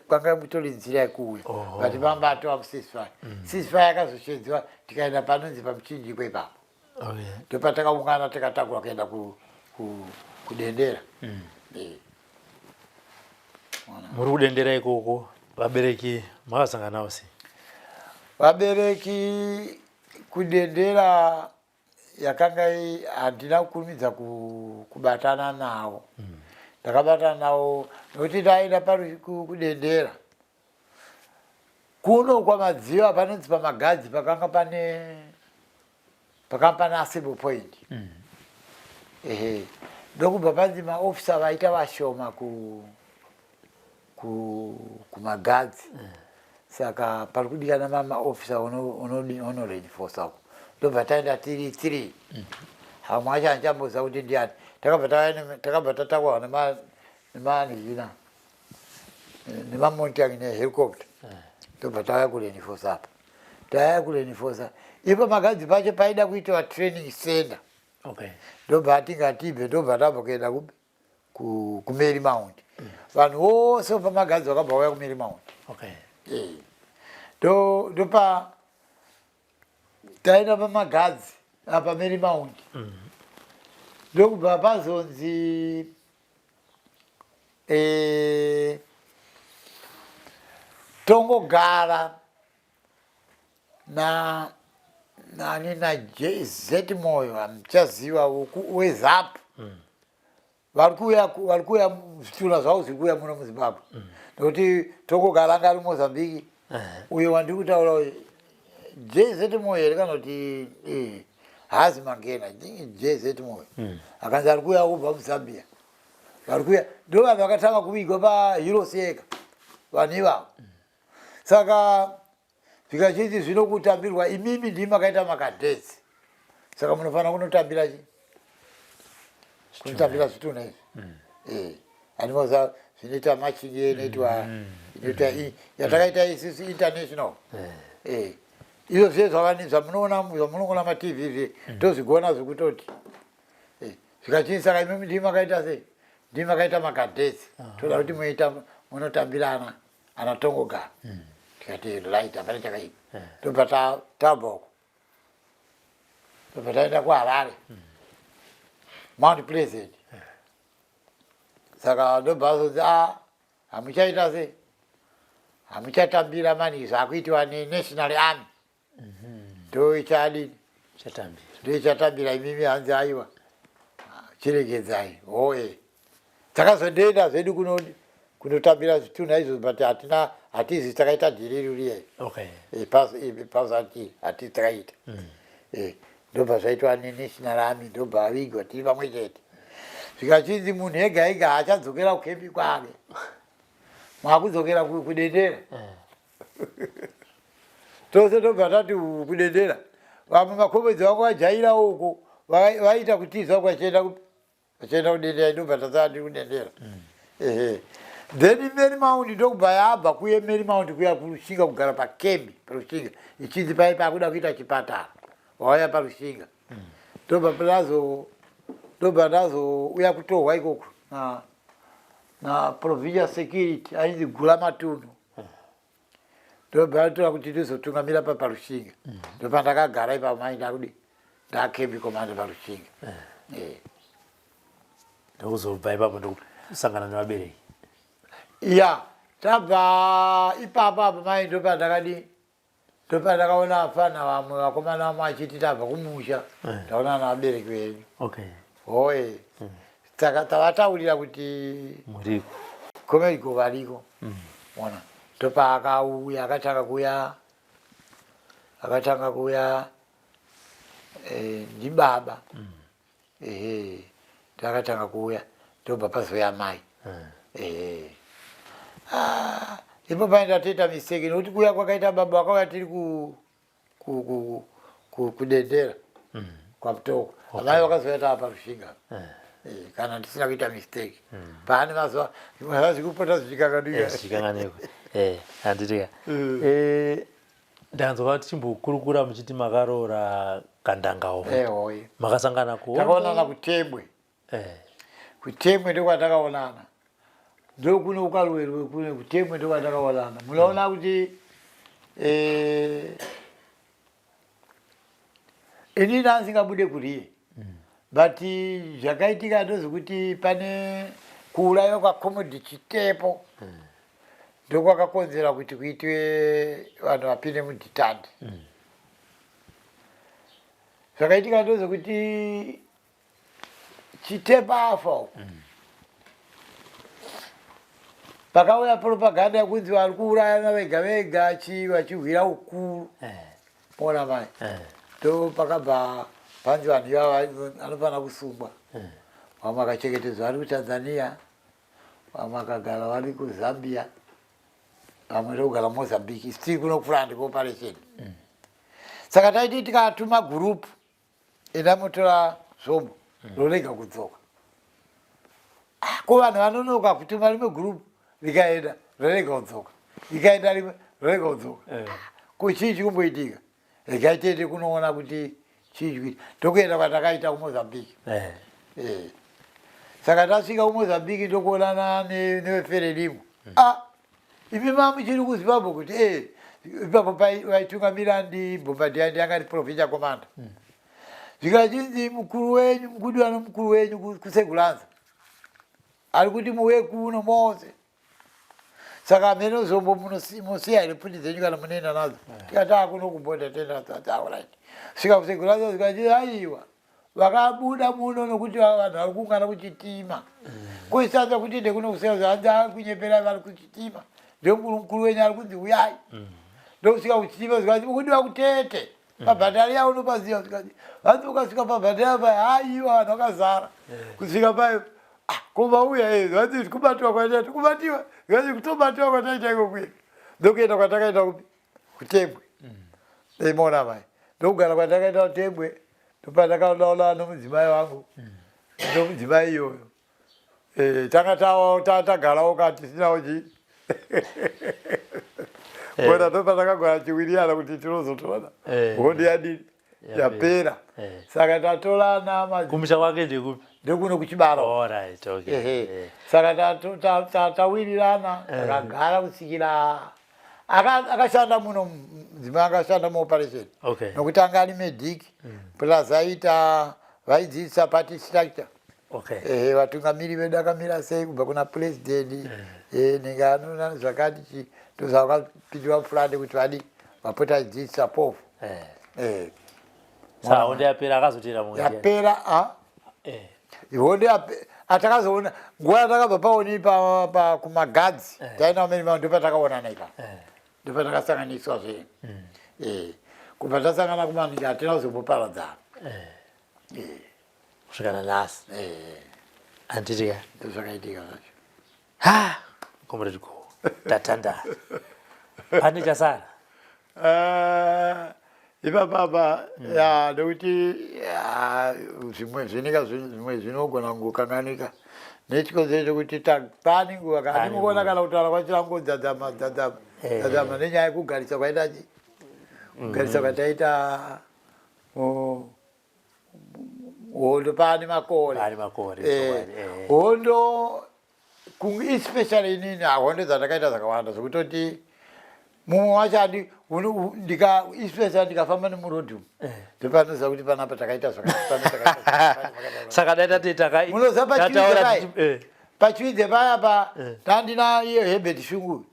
Speaker 2: kwanga mutori nzira yekuuya but pambatova muceasefire ceasefire yakazoshedziwa tikaenda panonzi pamuchinjikwe ipapo ndopatakaungana tikatakura kuenda kudendera
Speaker 1: muri kudendera ikoko vabereki makasanganawo sei
Speaker 2: vabereki kudendera yakanga handina kukurumidza kubatana nawo. Ndakabatana nawo nokuti ndaenda kudendera. Kuno kwamadziva panonzi pamagadzi pakanga pana Sibo Point. Ndokubva panzi maofisa vaita vashoma kumagadzi. Saka pari kudikana maofisa unoreinforce ako. Ndobva taenda tiri 3. Hamwe acho handichamboziva kuti ndiani. Takabva tatakwa nemamonitoring nehelicopter. Ndobva tauya kureinforce apa. Tauya kureinforce. Ipo magadzi pacho paida kuitwa training center. Ndobva tingatibe ndobva tabva kuenda kuMary Mount. Vanhu vose pamagadzi vakabva vauya kuMary Mount. Ndopa taenda pamagadzi apa Mary Mount. Ndokubva pazonzi tongogara nani na JZ Moyo hamchaziva weZAP. Varikuya zvituna zvavo zvirikuya muno muZimbabwe. Nokuti tongogara ngari Mozambique. Uyo wandiri kutaura JZ Moyo here kana kuti Hazi Mangena JZ Moyo. Akanzi arikuya kubva muZambia. Varikuya ndo vanhu vakatanga kuvigwa paHeroes yega. Vanhu ivavo. Saka zvikachiti zvinokutambirwa imimi ndimi makaita makadhesi. Saka munofanira kunotambira chi? Kunotambira zvituna izvi. Handimoziva zvinoita machingi inoitwa yatakaita isusu international. Izvo zviye zvamunoona maTV tozvigona zvekutoti. Zvikachiti saka imimi ndimi makaita sei? Ndimi makaita makadhesi. Toda kuti munotambirana anatongogara. Tikati right apane chakaipa. Ndobva tabva uko. Ndobva taenda kuHarare. Mount Pleasant. Saka ndobva azonzi hamuchaita sei? Hamuchatambira mani zvakuitwa neNational Army. Ndo ichadini? Ndo ichatambira imimi hanzi aiwa. Chiregedzai. Hoye. Takazondoenda zvedu kunotambira zvituna izvo but hatizi takaita dhiriri riye. Pasati hatizi takaita. Ndobva zvaitwa neNational Army ndobva avigwa tiri pamwe chete. Zvikachinzi munhu ega ega haachadzokera kukembi kwake. Mwakudzokera kudendera. Tose ndobva tati kudendera. Vamwe makomedzi vangu vajaira uko vaita kutiza kwachienda kudendera ndobva tasara tiri kudendera. Then Mary Mount ndokubva yabva kuye Mary Mount kuya kuRushinga kugara pakembi paRushinga. Ichinzi paipa kuda kuita chipatara. Wauya paRushinga. Ndobva ndazouya kutorwa ikoko na Provincial Security ainzi Gula Matundu. Ndobva ndatora kuti ndizotungamira paRushinga. Ndobva ndakagara ipapo mai ndakudi ndakembi commander paRushinga.
Speaker 1: Ndokuzobva ipapo ndokusangana nevabereki.
Speaker 2: Tabva ipapo apa mai ndobva ndakaona afana vamwe vakomana vamwe achiti tabva kumusha. Ndaona navabereki venyu. Hoye. Saka tavataurira kuti Komeko variko. Ona. Ndopa akauya akatanga kuya ndibaba. Takatanga kuya ndobva pazoya mai. Ipo paenda toita mistake nokuti kuya kwakaita baba wakauya tiri kudendera kwaMutoko. Amai vakazoya tava paRushinga. Kana ndisina kuita mistake. Paane mazuva zvikupota zvichikanganwika.
Speaker 1: Zvichikanganwika. Handitika. Ndanzwa tichimbokurukura muchiti makaroora Kandangawo.
Speaker 2: Hoye.
Speaker 1: Makasangana kuwo?
Speaker 2: Takaonana kuTembwe. KuTembwe ndokwatakaonana. Ndokuno ukaruwerwe kune kuTembwe ndokwatakaonana. Munoona kuti ini ndasingabude kuriye. But zvakaitika ndozvekuti pane kuuraiwa kwaComrade Chitepo. Ndokwakakonzera kuti kuitwe vanhu vapinde mudhitandi. Zvakaitika ndezvekuti Chitepa afa. Pakauya propaganda yekunzi vari kuurayana vega vega vachihwira ukuru. Mona mai. Ndo pakabva panzi vanhu ivava anofanira kusungwa. Vamwe vakachengetedzwa vari kuTanzania, vamwe vakagara vari kuZambia, vamwe ndokugara Mozambique. Still kuno kufura ndikoperation. Saka taiti tikatuma gurupu enda mutora zvombo rorega kudzoka. Ko vanhu vanonoka kutuma rimwe gurupu rikaenda rorega kudzoka. Rikaenda rimwe rorega kudzoka. Ko chii chikumboitika? Regai tiende kunoona kuti chii kuita. Ndokuenda kwatakaita kuMozambique. Saka tasvika kuMozambique ndokuonana neveFrelimo. Imi mamuchiri kuZimbabwe kuti ipapo vaitungamira Bombardier ndiye provincial commander. Zvikachinzi mukuru wenyu mukudwa mukuru wenyu kuSegulanza ari kuti muwe kuno mose. Saka meno zombo munosiya ripoti dzenyu kana munoenda nadzo. Tikati kuno kuboda tenda alright. Svika kuSegulanza zvikati aiwa vakabuda muno nokuti vanhu vari kuungana kuchitima. Kuisanza kuti ende kuno kuSegulanza kunyepera vari kuchitima. Ndio mukuru wenyu ari kunzi uyai. Ndokusvika kuchitima zvikati mukudiwa kutete. Pabhataria unopaziva zvikati. Vanhu ukasvika pabhataria paya haiwa vanhu vakazara. Kusvika payo koma uya vanzi kubatiwa kwataita kubatiwa. Vanzi kutobatiwa kwataita iko kuye. Ndokuenda kwatakaita kupi? Kutembwe. Mona mai. Ndokugara kwatakaita kutembwe. Ndopandakaona nomudzimai wangu. Nomudzimai iyoyo. Tanga tagarawo kati tisinawo chii. Bona ndopandakagara chiwiriyana kuti tinozotoona. Hondi yadini yapera. Saka tatorana
Speaker 1: kumusha kwake ndekupi?
Speaker 2: Ndekuno kuChibaro.
Speaker 1: Alright, okay.
Speaker 2: Saka tawirirana takagara kusvikira akashanda muno mudzimai akashanda muoperation.
Speaker 1: Okay.
Speaker 2: Nokuti anga ari medic plus aita vaidzidzisa party structure.
Speaker 1: Okay.
Speaker 2: Vatungamiri vedu akamira sei kubva kuna president nenge anoona zvakati ndozvakapindiwa fulande kuti vadi vapota vachidzidzisa pofu.
Speaker 1: Saka honde yapera akazotira mumwe.
Speaker 2: Yapera honde atakazoona nguva yatakabva paoni kumagadzi taina umeni mao ndopatakaonana ipapo. Ndopatakasanganiswa zvinhu. Kubva tasangana kumaningi hatina kuzomboparadzana.
Speaker 1: Kusvikana nhasi. Anditika.
Speaker 2: Ndozvakaitika zvacho.
Speaker 1: Comrade Go. Tatanda. Pane chasara.
Speaker 2: Ipapapa ndokuti zvimwe zvinenge zvimwe zvinogona kungokanganika nechikonzero chekuti pane nguva kana ndinokuona kana kutaura kwachirangodzadzama nenyaya yekugarisa kwaita chi kugarisa kwataita hondo pane makore. Hondo especially inini hondo dzandakaita dzakawanda zvekutoti mumwe wacho especially ndikafamba nemurodhi ndopanoziva kuti panapa takaita
Speaker 1: saka daita tetaka
Speaker 2: munoziva pachividze paya tandina iyo Herbert Shungu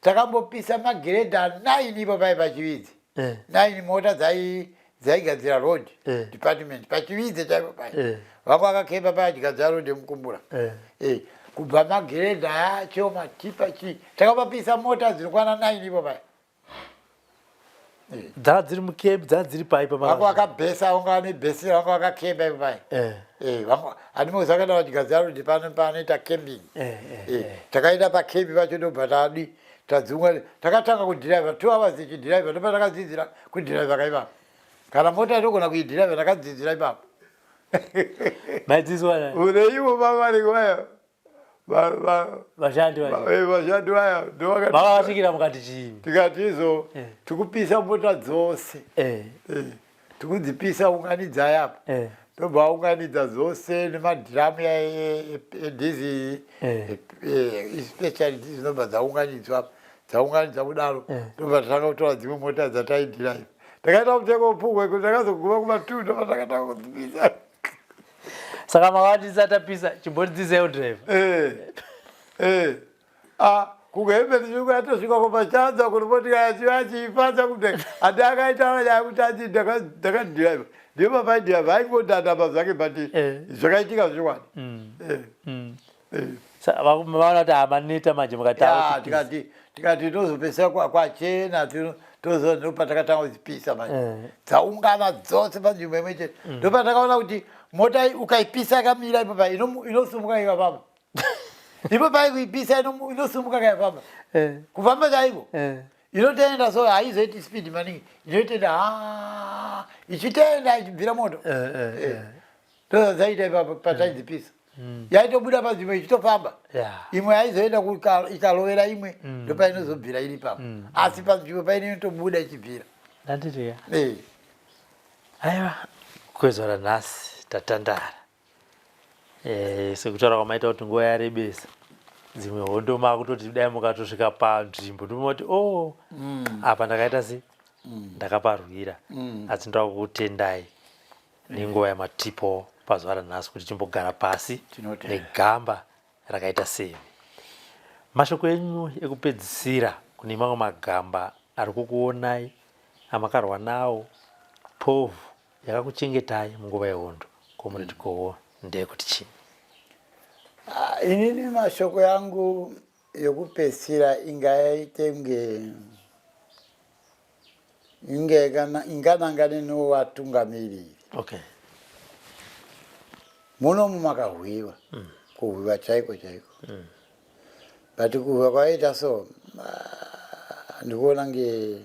Speaker 2: takambopisa magiredha 9 ipo pai pachividze 9 mota dzaigadzira road department pachividze chaipo pai vamwe vakakemba paya chigadzira road yemukumbura kubva magiredha acho matipa chii takambopisa mota dzinokwana 9 ipo pai
Speaker 1: dzava dziri mukembi dzava dziri pai
Speaker 2: vamwe vakabhesa vamwe vanebhesira vamwe vakakemba ipo pai handimozi vakaenda vachigadzira road panoita camping takaenda pakembi pacho ndobva tadi tadzimwe takatanga kudhiraivha 2 hours ichidhiraivha ndopa takadzidzira kudhiraivha kaipapo kana mota inogona kuidhiraivha ndakadzidzira ipapo.
Speaker 1: Maidzidzwa
Speaker 2: uneivo vavaringovayo
Speaker 1: vashandi
Speaker 2: vayo
Speaker 1: vakasvikira mukati chii
Speaker 2: tikati izo tikupisa mota dzose tikudzipisa unganidza yapo ndobva unganidza dzose nemadhiramu edhizi especially dhizi dzinobva dzaunganidzwa kudaro ndobva tatanga kutora dzimwe mota dzataidhiraivha takaita mutengo upfugwe kuti takazoguma kuma2 ndobva takatanga kudzipisa.
Speaker 1: Saka mawatisa tapisa chimbodzidzisa udriver.
Speaker 2: Kugembe ndikuti atosvika kupachanza kuti motikari yachiipadza kuti andi akaita nyaya kuti ati ndakadhiraivha ndio baba ndio vaiko dada zake bati zvakaitika zvikwadi
Speaker 1: Sa vakumaona kuti amaneta manje mukataura
Speaker 2: tikati tozopesa kwachena ndopatakatanga kuzipisa manje dzaungana dzose panzvimbo imwe chete ndopatakaona kuti mota ukaipisa yakamira ipopa inosumuka ikafamba ipopa kuipisa inosumuka kaifamba kufamba chaiko inotoenda so haizoiti speed maningi inotoenda ichitenda ichibvira moto ndozadzaita ipapo pataidzipisa yaitobuda panzvimbo ichitofamba imwe haizoenda ikalovera imwe ndopainozobvira iri papo asi panzvimbo paine inotobuda ichibvira
Speaker 1: ndandiria aiwa kwezwa ranhasi tatandara sekutaura kwamaita kuti nguva yarebesa dzimwe hondo makutoti dai mukatosvika panzvimbo ndimoti apa ndakaita se ndakaparwira asi ndoda kukutendai nenguva yamatipo pazuva ranhasi kuti timbogara pasi negamba rakaita sei. Mashoko enyu ekupedzisira kune mamwe magamba ari kukuonai amakarwa nawo povhu yakakuchengetai munguva yehondo Comrade Gohwo ndeyekuti chii?
Speaker 2: Inini mashoko yangu yokupedzisira ingaite inganangane novatungamiriri.
Speaker 1: Okay.
Speaker 2: Muno mumakahwiwa kuhwiwa chaiko but kuhwiwa kwaita so ndikuona nge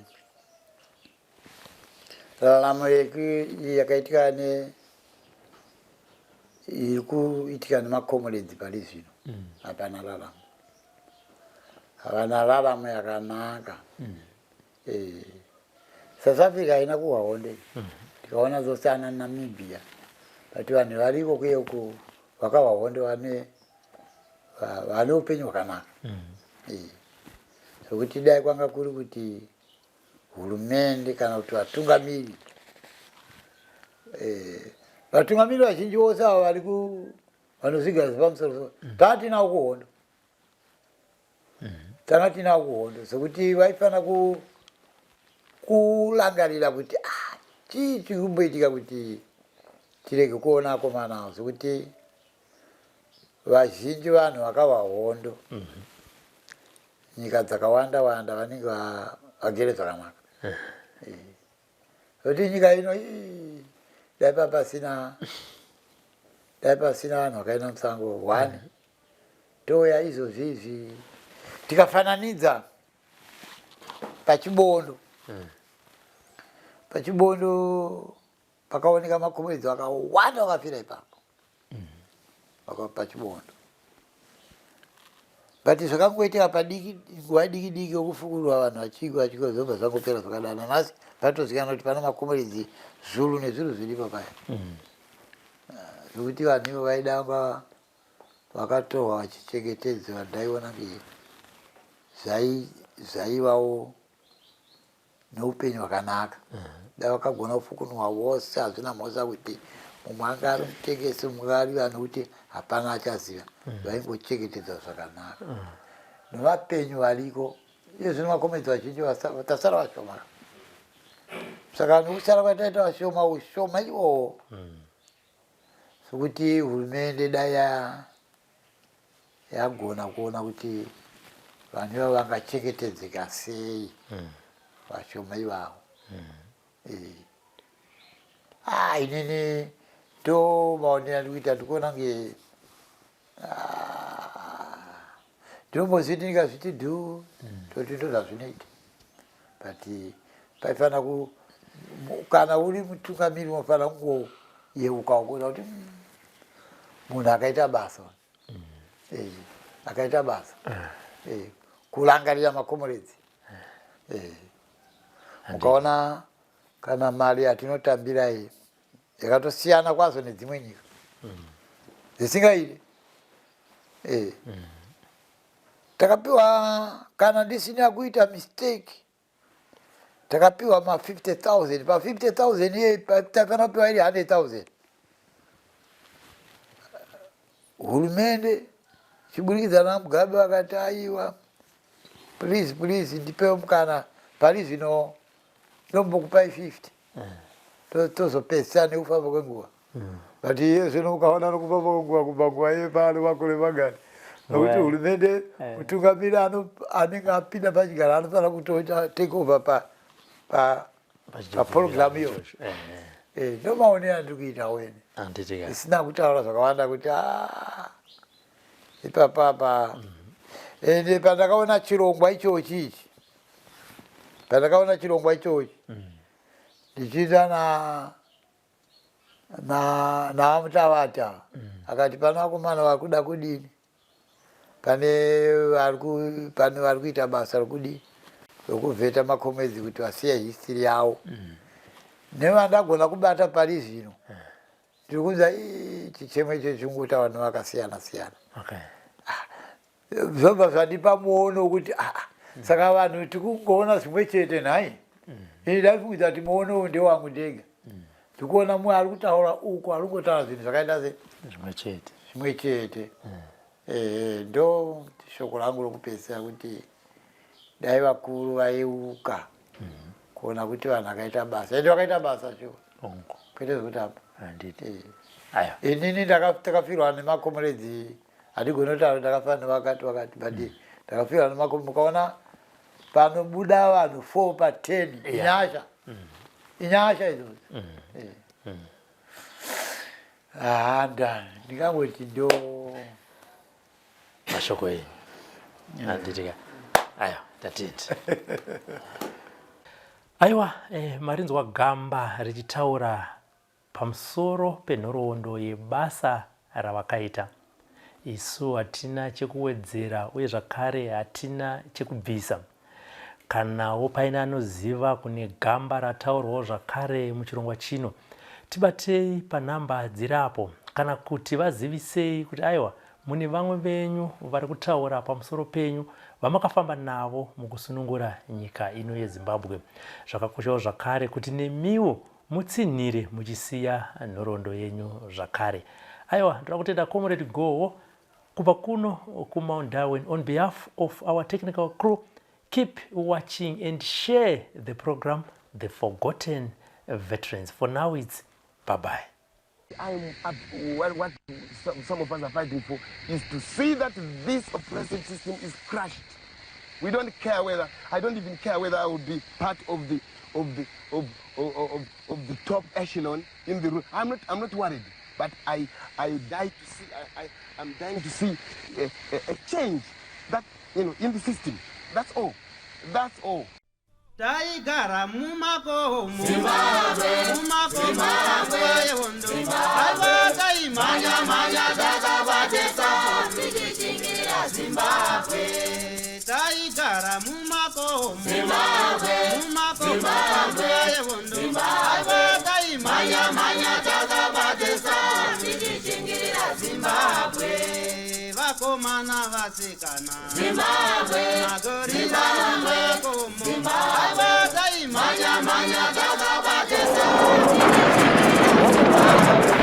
Speaker 2: raramo yakaitika iri kuitika nemaComrades pari zvino hapana raramo, havana raramo yakanaka. South Africa haina kuhwa honde tikaona dzose ana Namibia but vanhu variko kuyeko vakahwa honde vane upenyu hwakanaka. Sokuti dai kwanga kuri kuti hurumende kana kuti vatungamiri vatungamiri vazhinji vose ava vari vanozvigaza pamusoro tanawo kuhondo tanga tinawo kuhondo sokuti vaifana kulangarira kuti chii chiri kumboitika kuti tirege kuona akomana avo sokuti vazhinji vanhu vakahwa hondo nyika dzakawanda wanda vanenge vagere zvakanaka. Sokuti nyika ino dai pasina vanhu vakaenda musango one toya izvozvizvi tikafananidza pachibondo pakaoneka maComrades vakawanda vakafira ipapo pachibondo but zvakangoitika padiki nguva diki yokufukurwa vanhu vachigwa zvobva zvangopera zvakadana. Nhasi patozikanwa kuti pana maComrades zulu nezviro zviripo paya zvokuti vanhu ivo vaidanga vakatorwa vachichengetedzwa ndaiona zvaivawo neupenyu hwakanaka dai vakagona kufukunwa vose hazvina mhosva kuti mumwe anga ari mutengesi mumwe ari vanhu kuti hapana achaziva vaingochengetedzwa zvakanaka nemapenyu variko iyo zvino maComrades vazhinji tasara vashoma saka nokusara kwataita vashoma ushoma iwowo sokuti hurumende dai yagona kuona kuti vanhu ivavo vangachengetedzeka sei vashoma ivavo. Inini maonero andikuita ndikuona nge ndinombozviti ndikazviti dhu toti ndozvazvinoita but paifana kana uri mutungamiri unofana kungoyeuka kuona kuti munhu akaita basa akaita basa kulangarira maComrades. Mukaona kana mari yatinotambira iyi yakatosiyana kwazvo nedzimwe nyika dzisingaite takapiwa kana ndisina kuita mistake takapiwa ma50,000 pa50,000 iye takanapiwa iri 100,000 hurumende chiburikidza naMugabe vakati aiwa please ndipewo mukana pari zvino ndombokupai 50 tozopesana kufamba kwenguva but iye zvino ukaona nokufamba kwenguva kubanguva iye pano makore magani nokuti hurumende mutungamiri anenge apinda pachigara anofanira kutoita take over paprogramu iyoyo ndomaonera andiri kuita wene isina kutaura zvakawanda kuti ipapapa ende pandakaona chirongwa ichochi ndichiita naamutavata akati pana vakomana vari kuda kudini pane vari kuita basa rokudini rokuvheta makomedzi kuti vasiye history yavo nevandagona kubata pari zvino ndiri kunza chichemo icho chingoita vanhu vakasiyana siyana zvobva zvandipa muono wekuti saka vanhu tikungoona zvimwe chete nhai ini ndaifungidza kuti muono ndewangu ndega ndikuona mumwe ari kutaura uko ari kungotaura zvinhu zvakaita zvimwe chete ndo shoko rangu rokupedzisira kuti dai vakuru vaiuka kuona kuti vanhu vakaita basa ende vakaita basa shuwa kwete zvekutamba inini takafirwa nemakomoredzi handigoni kutaura ndakafanira vakati but ndakafirwa nemakomoredzi mukaona panobuda vanhu 4 pa 10 inyasha idzodzo ndingangoti ndo
Speaker 1: mashoko enyu handitika aya tatiti aiwa marinzwa gamba richitaura pamusoro penhoroondo yebasa ravakaita. Isu hatina chekuwedzera uye zvakare hatina chekubvisa. Kanawo paina anoziva kune gamba rataurwawo zvakare muchirongwa chino, tibatei panhamba dzirapo kana kuti vazivisei kuti aiwa mune vamwe venyu vari kutaura pamusoro penyu vamakafamba navo mukusunungura nyika ino yeZimbabwe. Zvakakoshawo zvakare kuti nemiwo mutsinhire muchisiya nhoroondo yenyu zvakare. Aiwa, ndoda kutenda Comrade Goho kubva kuno kuMount Darwin. On behalf of our technical crew, keep watching and share the program The Forgotten Veterans. For now, it's bye-bye.
Speaker 3: What some of us are fighting for is to see that this oppressive system is crushed. We don't care whether, I don't even care whether I would be part of the top echelon in the room. I'm not worried, but I'm dying to see a change that, you know, in the system. That's all. That's all.
Speaker 4: Taigara mumakomo manya takabatesa tichichingira Zimbabwe. Taigara mumakomo manya takabatesa tichichingira Zimbabwe. Vakomana vasikana Zimbabwe, magorinda mumakomo Zimbabwe, manya takabatesa tichichingira Zimbabwe.